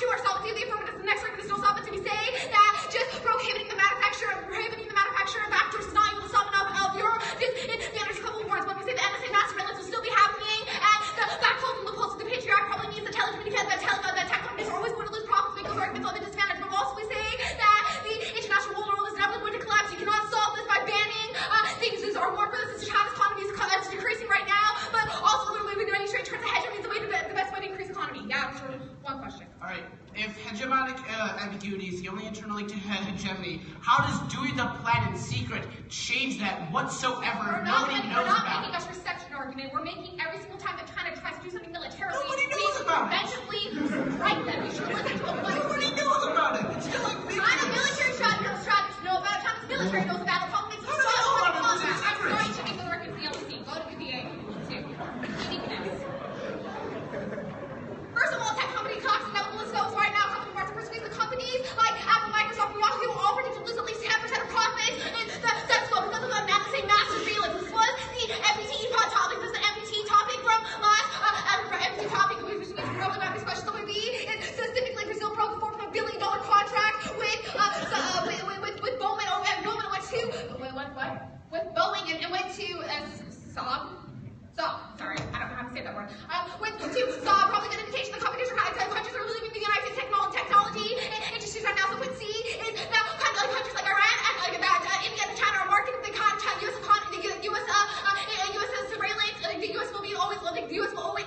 our solvency of the affirmative. The next argument is no solvency. We say that just prohibiting the manufacture of backdoors is not able to solve enough of your the other couple of words. When we say the NSA mass surveillance will still be happening, and the backfold and loopholes of the patriarch probably means the telecommunications that tech companies are always going to lose profits, make those arguments on the disadvantage. But also we say that the international world is inevitably going to collapse. You cannot solve this by banning things. These are more for this. China's economy is decreasing right now, but also literally we're doing straight towards the hegemony is the best way to increase economy. Yeah, sure. One question. All right. If hegemonic ambiguity is the only internal link to hegemony, how does doing the plan in secret change that whatsoever? Nobody knows about. We're not making a reception argument. We're making every single time that China tries to do something militarily. Nobody knows about it. Eventually, right then, we should listen to it. Nobody knows about it. It's still like China's military strategists know about it. China's military knows about it. I'm sorry to make the work of CLC. Go to NPDA. Uniqueness. First of all, tech company talks about themselves right now. Company market persuades the companies like Apple, Microsoft, and Yahoo all predict to lose at least 10% of profits. And that's slow because of the same mass surveillance. This was the NPDA topic. This is the NPT topic from last NPT topic. We probably got this question. So maybe it's specifically Brazil broke a $4.1 billion contract with Bowman. Bowman went to with Boeing and went to Saab. Sorry, I don't know how to say that word. Went to Saab, probably good indication the countries are leaving the United States technology industries right now. So what C is now countries like Iran and India and China are marketing the U.S. economy, the U.S. surveillance. The U.S. will be always the U.S. will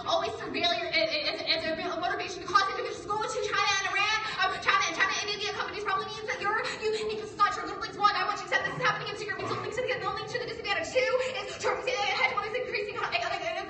always surveil your as a motivation to cause individuals to go to China and Iran. China and India companies probably means that because it's not true. Little links one, I want you to say this is happening in secret. Means no link to the disadvantage. Two is hegemony is increasing.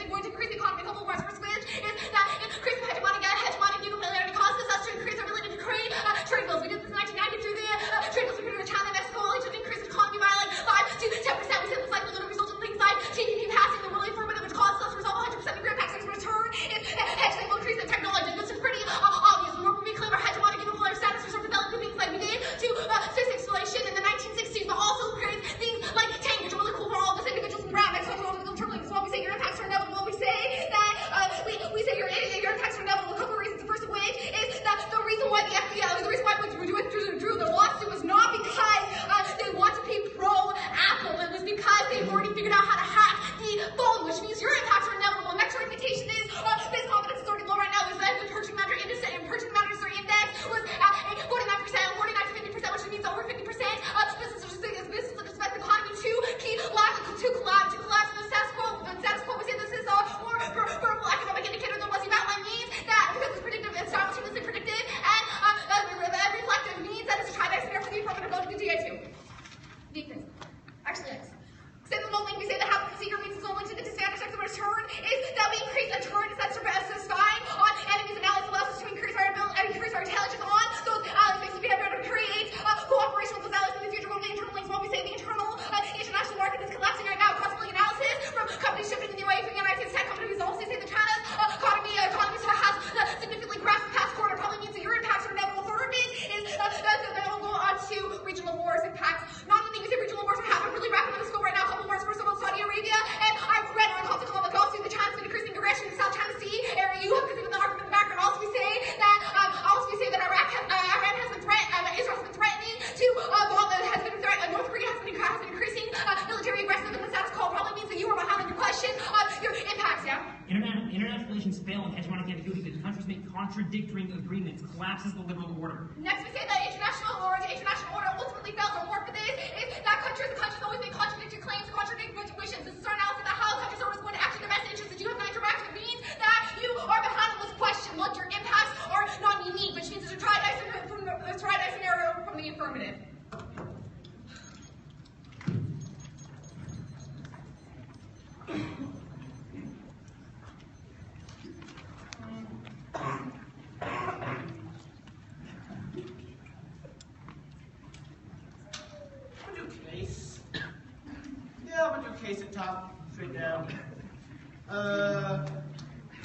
Going to increase the economy. A couple of words for switch is that increasing hegemonic nuclear causes us to increase our ability to create trade bills. We did this in 1990 through the trade bills between China and Mexico, only to increase the economy by like 5 to 10%. We said this likely going to result in things like TPP passing the really affirmative, which causes us to resolve 100% of grant tax return. It's actually will increase in technology. This is pretty obvious. The more we claim our hegemonic unipolar status, we start developing things like we did to space exploration in the 1960s, but also create things like tank, which are really cool for all of us individuals in brown. Next one, so when we say your impacts are inevitable, we say that we say your impacts are inevitable. A couple of reasons. The first of which is that the reason why the FBI, the reason why we drew the lawsuit was not because they want to be pro-Apple. It was because they've already figured out how to hack the phone, which means your impacts are inevitable. Next argumentation is base confidence is already low right now. Is that the purchasing manager index was at 49%, 49 to 50%, which means over 50%. Businesses expect the economy to collapse. The status quo. We say this is more powerful economic indicator than was outlined means that because it's predictive and simultaneously predictive and reflective means that it's a tribex and therefore the affirmative go to the DA2. Weakness. Actually, yes. Say the one thing we say that happens in secret means it's only to the disadvantage of the return is that we increase the turn is that spying on enemies and allies allows us to increase our intelligence on those allies, makes us be able to create cooperation with those allies in the future. One of the internal links, when we say the international market is collapsing right now, cross-link analysis from companies shifting in the away from the United States tech companies. Also say that China's economy has significantly grasped past quarter, probably means that your impacts are inevitable. Third is that will go on to regional wars impacts. Not only we say regional wars are happening really rapidly. Let's go right now. A couple words. First of all, Saudi Arabia, and I've read our article on the Gulf Stream, the China's been increasing aggression in the South China Sea area. You have to see the argument in the background. Also, we say that Israel's been threatening to North Korea has been increasing military aggressiveness, and the status quo probably means that you are behind on your question on your impacts. Yeah. International regulations fail in hegemonic ambiguity because countries make contradictory agreements, collapses the liberal order. Next, we say that international order ultimately fails. Our war for this is that countries always make contradictory claims, contradictory wishes. This is our analysis of how countries are always going to act in their best interest. That you have not interacted means that you are behind on this question. Look, your impacts are not unique, which means it's a try-die scenario from the affirmative. I'm gonna do case at top, straight down.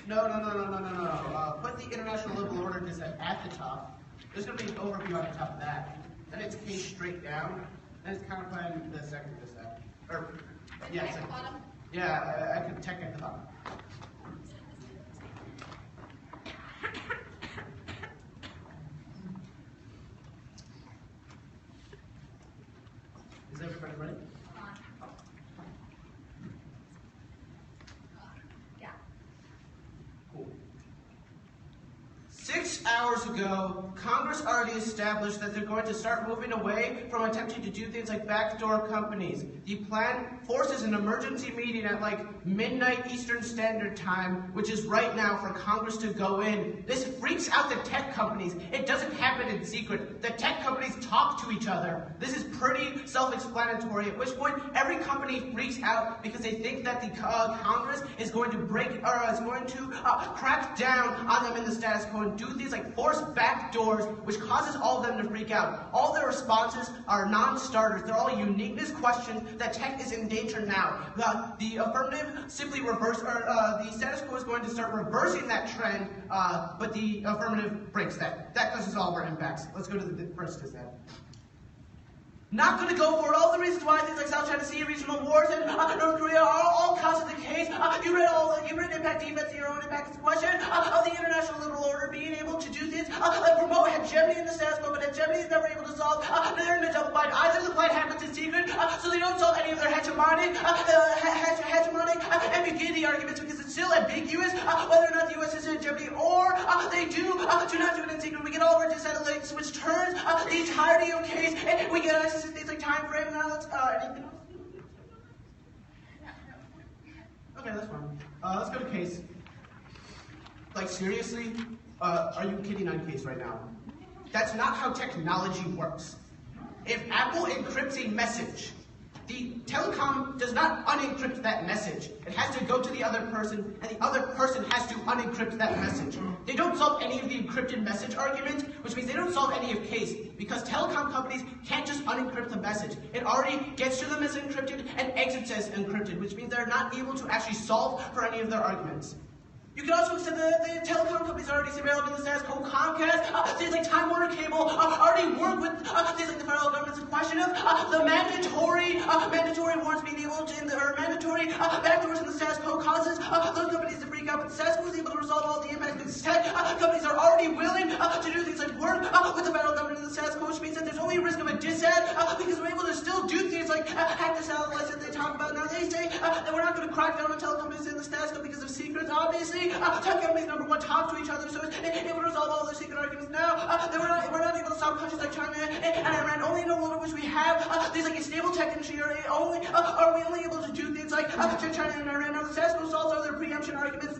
No. Put the international liberal order dissent at the top. There's gonna be an overview on the top of that. Then it's case straight down. Then it's counterclaim the second dissent. Or, yeah, second. Yeah, I could tech at the bottom. Is everybody ready? Cool. 6 hours ago, Congress already established that they're going to start moving away from attempting to do things like backdoor companies. The plan forces an emergency meeting at like midnight Eastern Standard Time, which is right now, for Congress to go in. This freaks out the tech companies. It doesn't happen in secret. The tech companies talk to each other. This is pretty self-explanatory, at which point every company freaks out because they think that the Congress is going to crack down on them in the status quo and do things like force backdoors, which causes all of them to freak out. All their responses are non-starters. They're all uniqueness questions that tech is in danger now. The affirmative simply the status quo is going to start reversing that trend, but the affirmative breaks that. That causes all of our impacts. Let's go to the first is that. Not going to go for all the reasons why things like South China Sea, regional wars, and North Korea are all causes the case. You read impact defense, your own impact is the question of the international liberal order being able to do things like promote hegemony in the status quo, but hegemony is never able to solve. They're in a double bind. Either the fight happens in secret, so they don't solve any of their hegemonic ambiguity arguments because it's still ambiguous whether or not the U.S. is in hegemony, or they do not do it in secret. We get all of our satellites, which turns the entirety of case, and we get access to things like time frame. Now let's anything else? Okay, that's fine. Let's go to case. Like, seriously? Are you kidding on case right now? That's not how technology works. If Apple encrypts a message, the telecom does not unencrypt that message. It has to go to the other person, and the other person has to unencrypt that message. They don't solve any of the encrypted message argument, which means they don't solve any of case, because telecom companies can't just unencrypt the message. It already gets to them as encrypted and exits as encrypted, which means they're not able to actually solve for any of their arguments. You can also say the telecom companies are already surveilled in the status quo. Comcast, things like Time Warner Cable already work with things like the federal government's a question of the mandatory warrants being able to, or mandatory backdoors in the status quo causes those companies to freak out. But the status quo is able to resolve all the impacts because tech companies are already willing to do things like work with the federal government in the status quo, which means that there's only a risk of a dissent because we're able to still do things like hack the satellites that they talk about. Now they say that we're not going to crack down on telecoms in the status quo because of secrets, obviously. Tech companies, number one, talk to each other, so it's able to resolve all those secret arguments. Now, we're not able to stop countries like China and Iran, only no longer which we have things like a stable tech industry, are we only able to do things like China and Iran. Now, the status quo solves all their preemption arguments.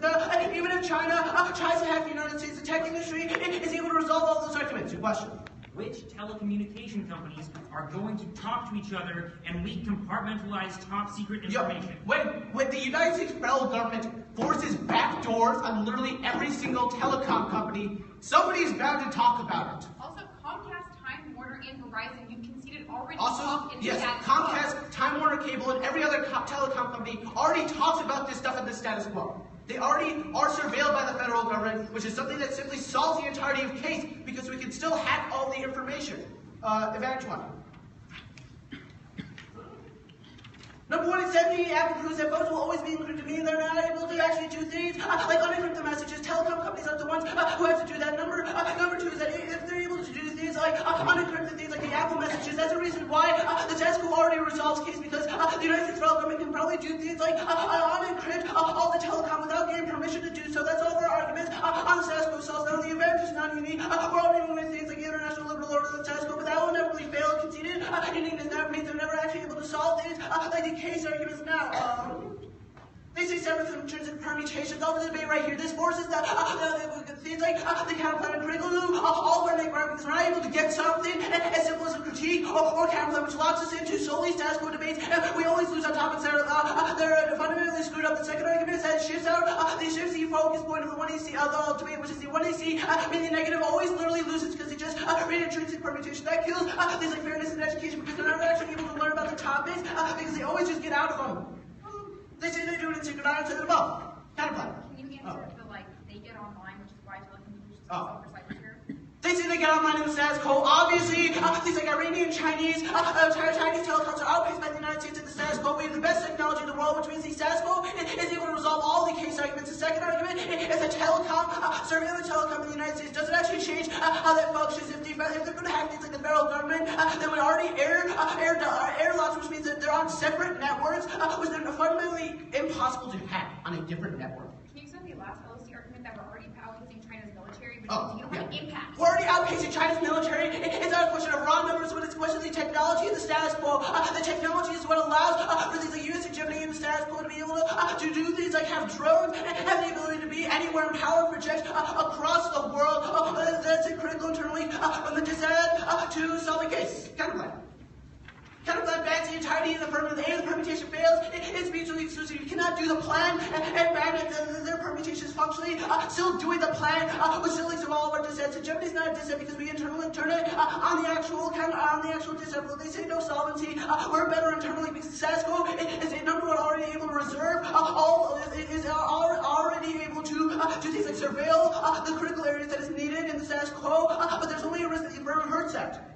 Even if China tries to hack the United States, the tech industry is able to resolve all those arguments. Your question? Which telecommunication companies are going to talk to each other and leak compartmentalized top secret information? When the United States federal government forces backdoors on literally every single telecom company, somebody's bound to talk about it. Also, Comcast, Time Warner, and Verizon, you conceded already. Yes, Comcast, Time Warner Cable, and every other telecom company already talks about this stuff in the status quo. They already are surveilled by the federal government, which is something that simply solves the entirety of case because we can still hack all the information. Advantage one. Number one, it's that the Apple proves that votes will always be encrypted, meaning they're not able to actually do things like unencrypt the messages. Telecom companies aren't the ones who have to do that. Number two is that if they're able to do things like unencrypt things like the Apple messages, that's the reason why the status quo already resolves case because the United States federal government can probably do things like unencrypt all the telecom without getting permission to do so. That's all of our arguments on the status quo solves. Now the event is not unique. We're all dealing with things like the international liberal order of the status quo, but that will never really fail and conceded. Uniqueness never means they're never actually able to solve things like the case arguments now. They say separate from intrinsic permutations. All the debate right here. This forces the things like the counterplan curriculum, all of our negative arguments. We're not able to get something as simple as a critique or counterplan, which locks us into solely status quo debates. And we always lose on topics that are fundamentally screwed up. The second argument is that it shifts the focus point of the 1AC debate, which is the 1AC, meaning the negative always literally loses because they just read intrinsic permutation. That kills things like fairness in education because they're never actually able to learn about the topics because they always just get out of them. They say they do it in secret. I answer them above. Counterplan. Can you answer they get online, which is why telecommunications is so precise here? They say they get online in the status quo. Obviously, things like Iranian, Chinese telecoms are outpaced by the United States in the status quo. We have the best technology in the world, which means the status quo is able to resolve all the case arguments. The second argument is that surveillance telecom in the United States doesn't actually change how that functions. If they're going to hack things like the federal government, then we already air lots, which means that they're on separate networks, which are fundamentally impossible to hack on a different network. Can you explain the last LOC argument that we're already outpacing China's military, which means you don't have impact? We're already outpacing China's military. It's not a question of raw numbers, but it's a question of the technology and the status quo. The technology is what allows for things like U.S. hegemony and the status quo to be able to do things like have drones and have the ability to be anywhere in power project across the world. That's critical internally from the dissent to solve the case. Counterplan. Counterplan bans the entirety of the affirmative. The permutation fails. It's mutually exclusive. You cannot do the plan and ban it. Their permutation is functionally still doing the plan, which still leads to all of our dissents. Hegemony is not a dissent because we internally turn it on the actual dissent. Well, they say no solvency. We're better internally because the status quo is number one already able to reserve already able to do things like surveil the critical areas that is needed in the status quo. But there's only a risk that the Affirm hurts that.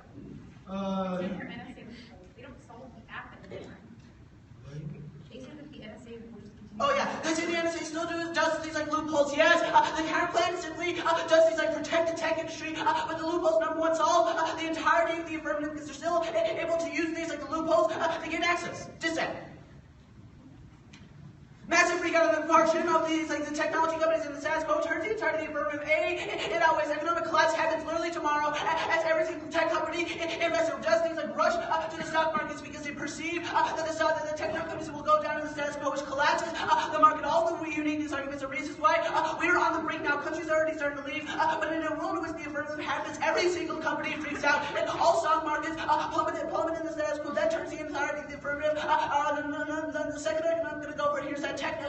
Oh yeah, they say the NSA still does things like loopholes. Yes, the counterplan simply does things like protect the tech industry, but the loopholes number one solve the entirety of the affirmative because they're still able to use things like the loopholes to gain access. Dissent. Massive freak out of the portion of these, like the technology companies in the status quo turns the entirety of the affirmative. It outweighs economic collapse happens literally tomorrow as every single tech company investor does things like rush to the stock markets because they perceive that the tech companies will go down in the status quo, which collapses the market. All the uniqueness arguments are reasons why we are on the brink now. Countries are already starting to leave, but in a world in which the affirmative happens, every single company freaks out, and all stock markets plummet in the status quo. That turns the entirety of the affirmative. The second argument I'm going to go over here is that tech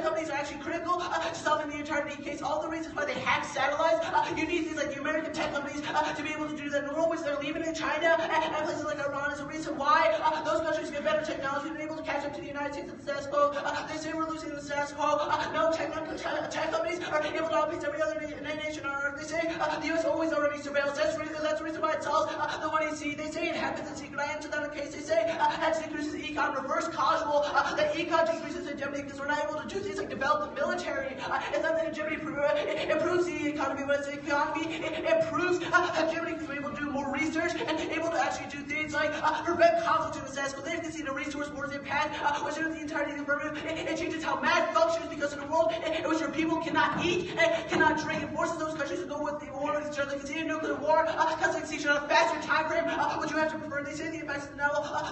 companies are actually critical to solving the entirety case. All the reasons why they hack satellites, you need things like the American tech companies to be able to do that. In the world which they're leaving in China and places like Iran is a reason why those countries get better technology and able to catch up to the United States and the status quo. They say we're losing the status quo. No tech companies are able to outpace every other nation on earth. They say the U.S. always already surveils. That's the reason why it solves the 1AC. They say it happens in secret. I answer that in case. They say X decreases econ, reverse causal, that econ decreases hegemony because we're not able to do things like develop the military. It's not that hegemony improves the economy, but it's the economy improves hegemony because we're able to do more research and able to actually do things like prevent conflict in the status quo. They can see the resource wars impact, which is the entirety of the affirmative. It changes how math functions because in a world in which your people cannot eat and cannot drink, it forces those countries to go with the war with each other. They can see a nuclear war, constitution on a faster time frame, which you have to prefer. They say the effects of the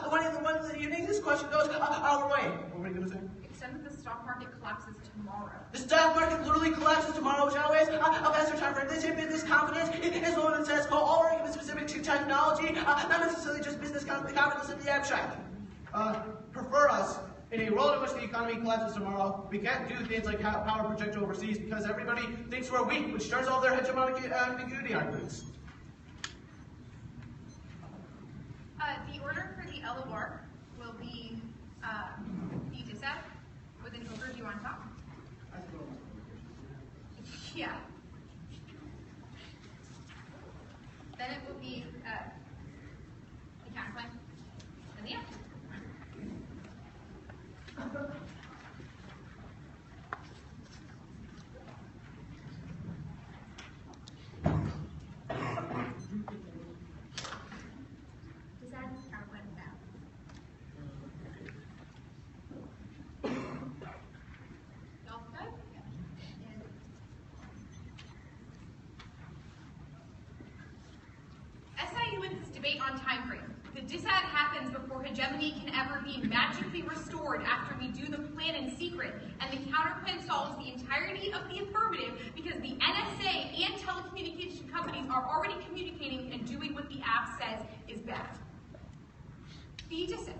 one of the uniqueness question goes our way. What were you going to say? Extend that the stock market collapses tomorrow. The stock market literally collapses tomorrow, which always a faster time frame. They say business confidence is lower than status quo. All arguments specific to technology, not necessarily just business confidence in the abstract. Prefer us. In a world in which the economy collapses tomorrow, we can't do things like power project overseas because everybody thinks we're weak, which turns all their hegemonic ambiguity arguments. The order for the LOR will be the dissent with an overview on top. Yeah. Then it will be the counterclaim and the end. Dissent, counterclaim, and debate on time frame. The dissent happens before hegemony can ever be magically restored after we do the plan in secret, and the counterplan solves the entirety of the affirmative because the NSA and telecommunication companies are already communicating and doing what the app says is bad. The dissent.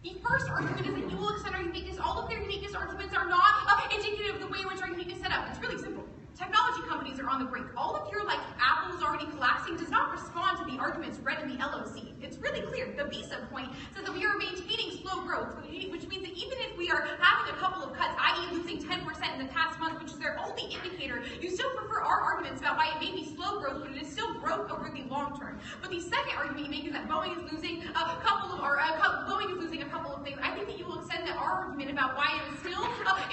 The first argument is that you will extend our uniqueness. All of their uniqueness arguments are not indicative of the way in which our uniqueness is set up. It's really simple. Technology companies are on the brink. All of your, Apple's already collapsing does not respond to the arguments read in the LOC. It's really clear. The Visa point says that we are maintaining slow growth, which means that even if we are having a couple of cuts, i.e. losing 10% in the past month, which is their only indicator, you still prefer our arguments about why it may be slow growth, but it is still growth over the long term. But the second argument you make is that Boeing is losing Boeing is losing a couple of things. I think that you will extend our argument about why it is still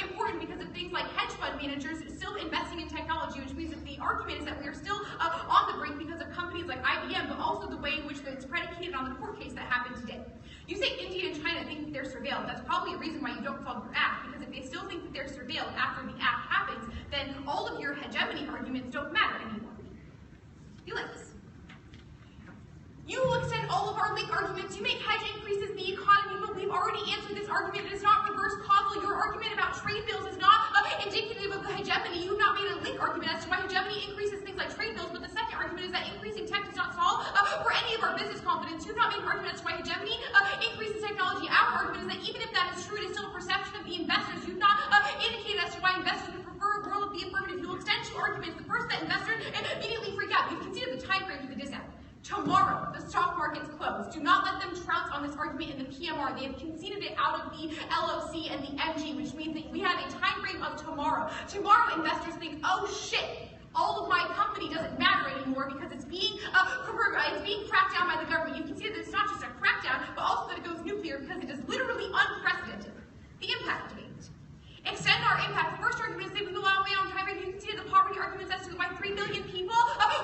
important because of things like hedge fund managers still investing in technology, which means that the argument is that we are still on the brink because of companies like IBM, but also the way in which it's predicated on the court case that happened today. You say India and China think that they're surveilled. That's probably a reason why you don't follow your act, because if they still think that they're surveilled after the act happens, then all of your hegemony arguments don't matter anymore. Felix. You will extend all of our link arguments. You make hedge increases the economy, but we've already answered this argument. It is not reverse causal. Your argument about trade bills is not indicative of the hegemony. You have not made a link argument as to why hegemony increases things like trade bills, but the second argument is that increasing tech does not solve for any of our business confidence. You have not made an argument as to why hegemony increases technology. Our argument is that even if that is true, it is still a perception of the investors. You have not indicated as to why investors would prefer a world of the affirmative. You will extend two arguments. The first, that investors immediately freak out. You've conceded the time frame to the dissent. Tomorrow, the stock market's closed. Do not let them trounce on this argument in the PMR. They have conceded it out of the LOC and the MG, which means that we have a time frame of tomorrow. Tomorrow, investors think, oh shit, all of my company doesn't matter anymore because it's being cracked down by the government. You can see that it's not just a crackdown, but also that it goes nuclear because it is literally unprecedented. The impact debate. Extend our impact. The first argument is that we go out way on time frame. You can see the poverty arguments as to why 3 billion people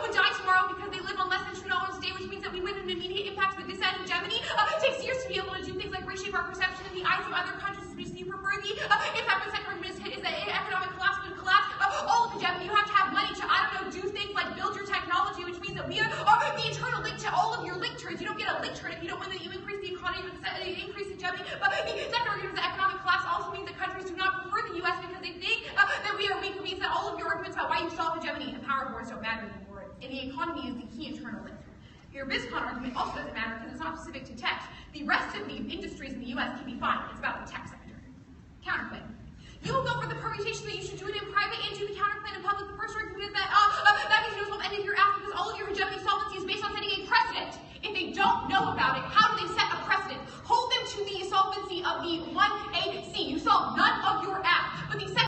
would die tomorrow because they live on less than $2 a day, which means that we win an immediate impact to the dissent hegemony. It takes years to be able to do things like reshape our perception in the eyes of other countries, which you prefer the impact. The second argument is that economic collapse would collapse all of hegemony. You have to have money to, do things like build your technology, which means that we are the eternal link to all of your link turns. You don't get a link turn if you don't win that you increase the economy, increase hegemony. But the second argument is that economic collapse also means that countries do not prefer the U.S. because they think that we are weak. It means that all of your arguments about why you solve hegemony and power wars don't matter anymore. And the economy is the key internal link. Your BizCon argument also doesn't matter because it's not specific to tech. The rest of the industries in the U.S. can be fine. It's about the tech sector. Counterclaim. You will go for the permutation that you should do it in private and do the counterclaim in public. The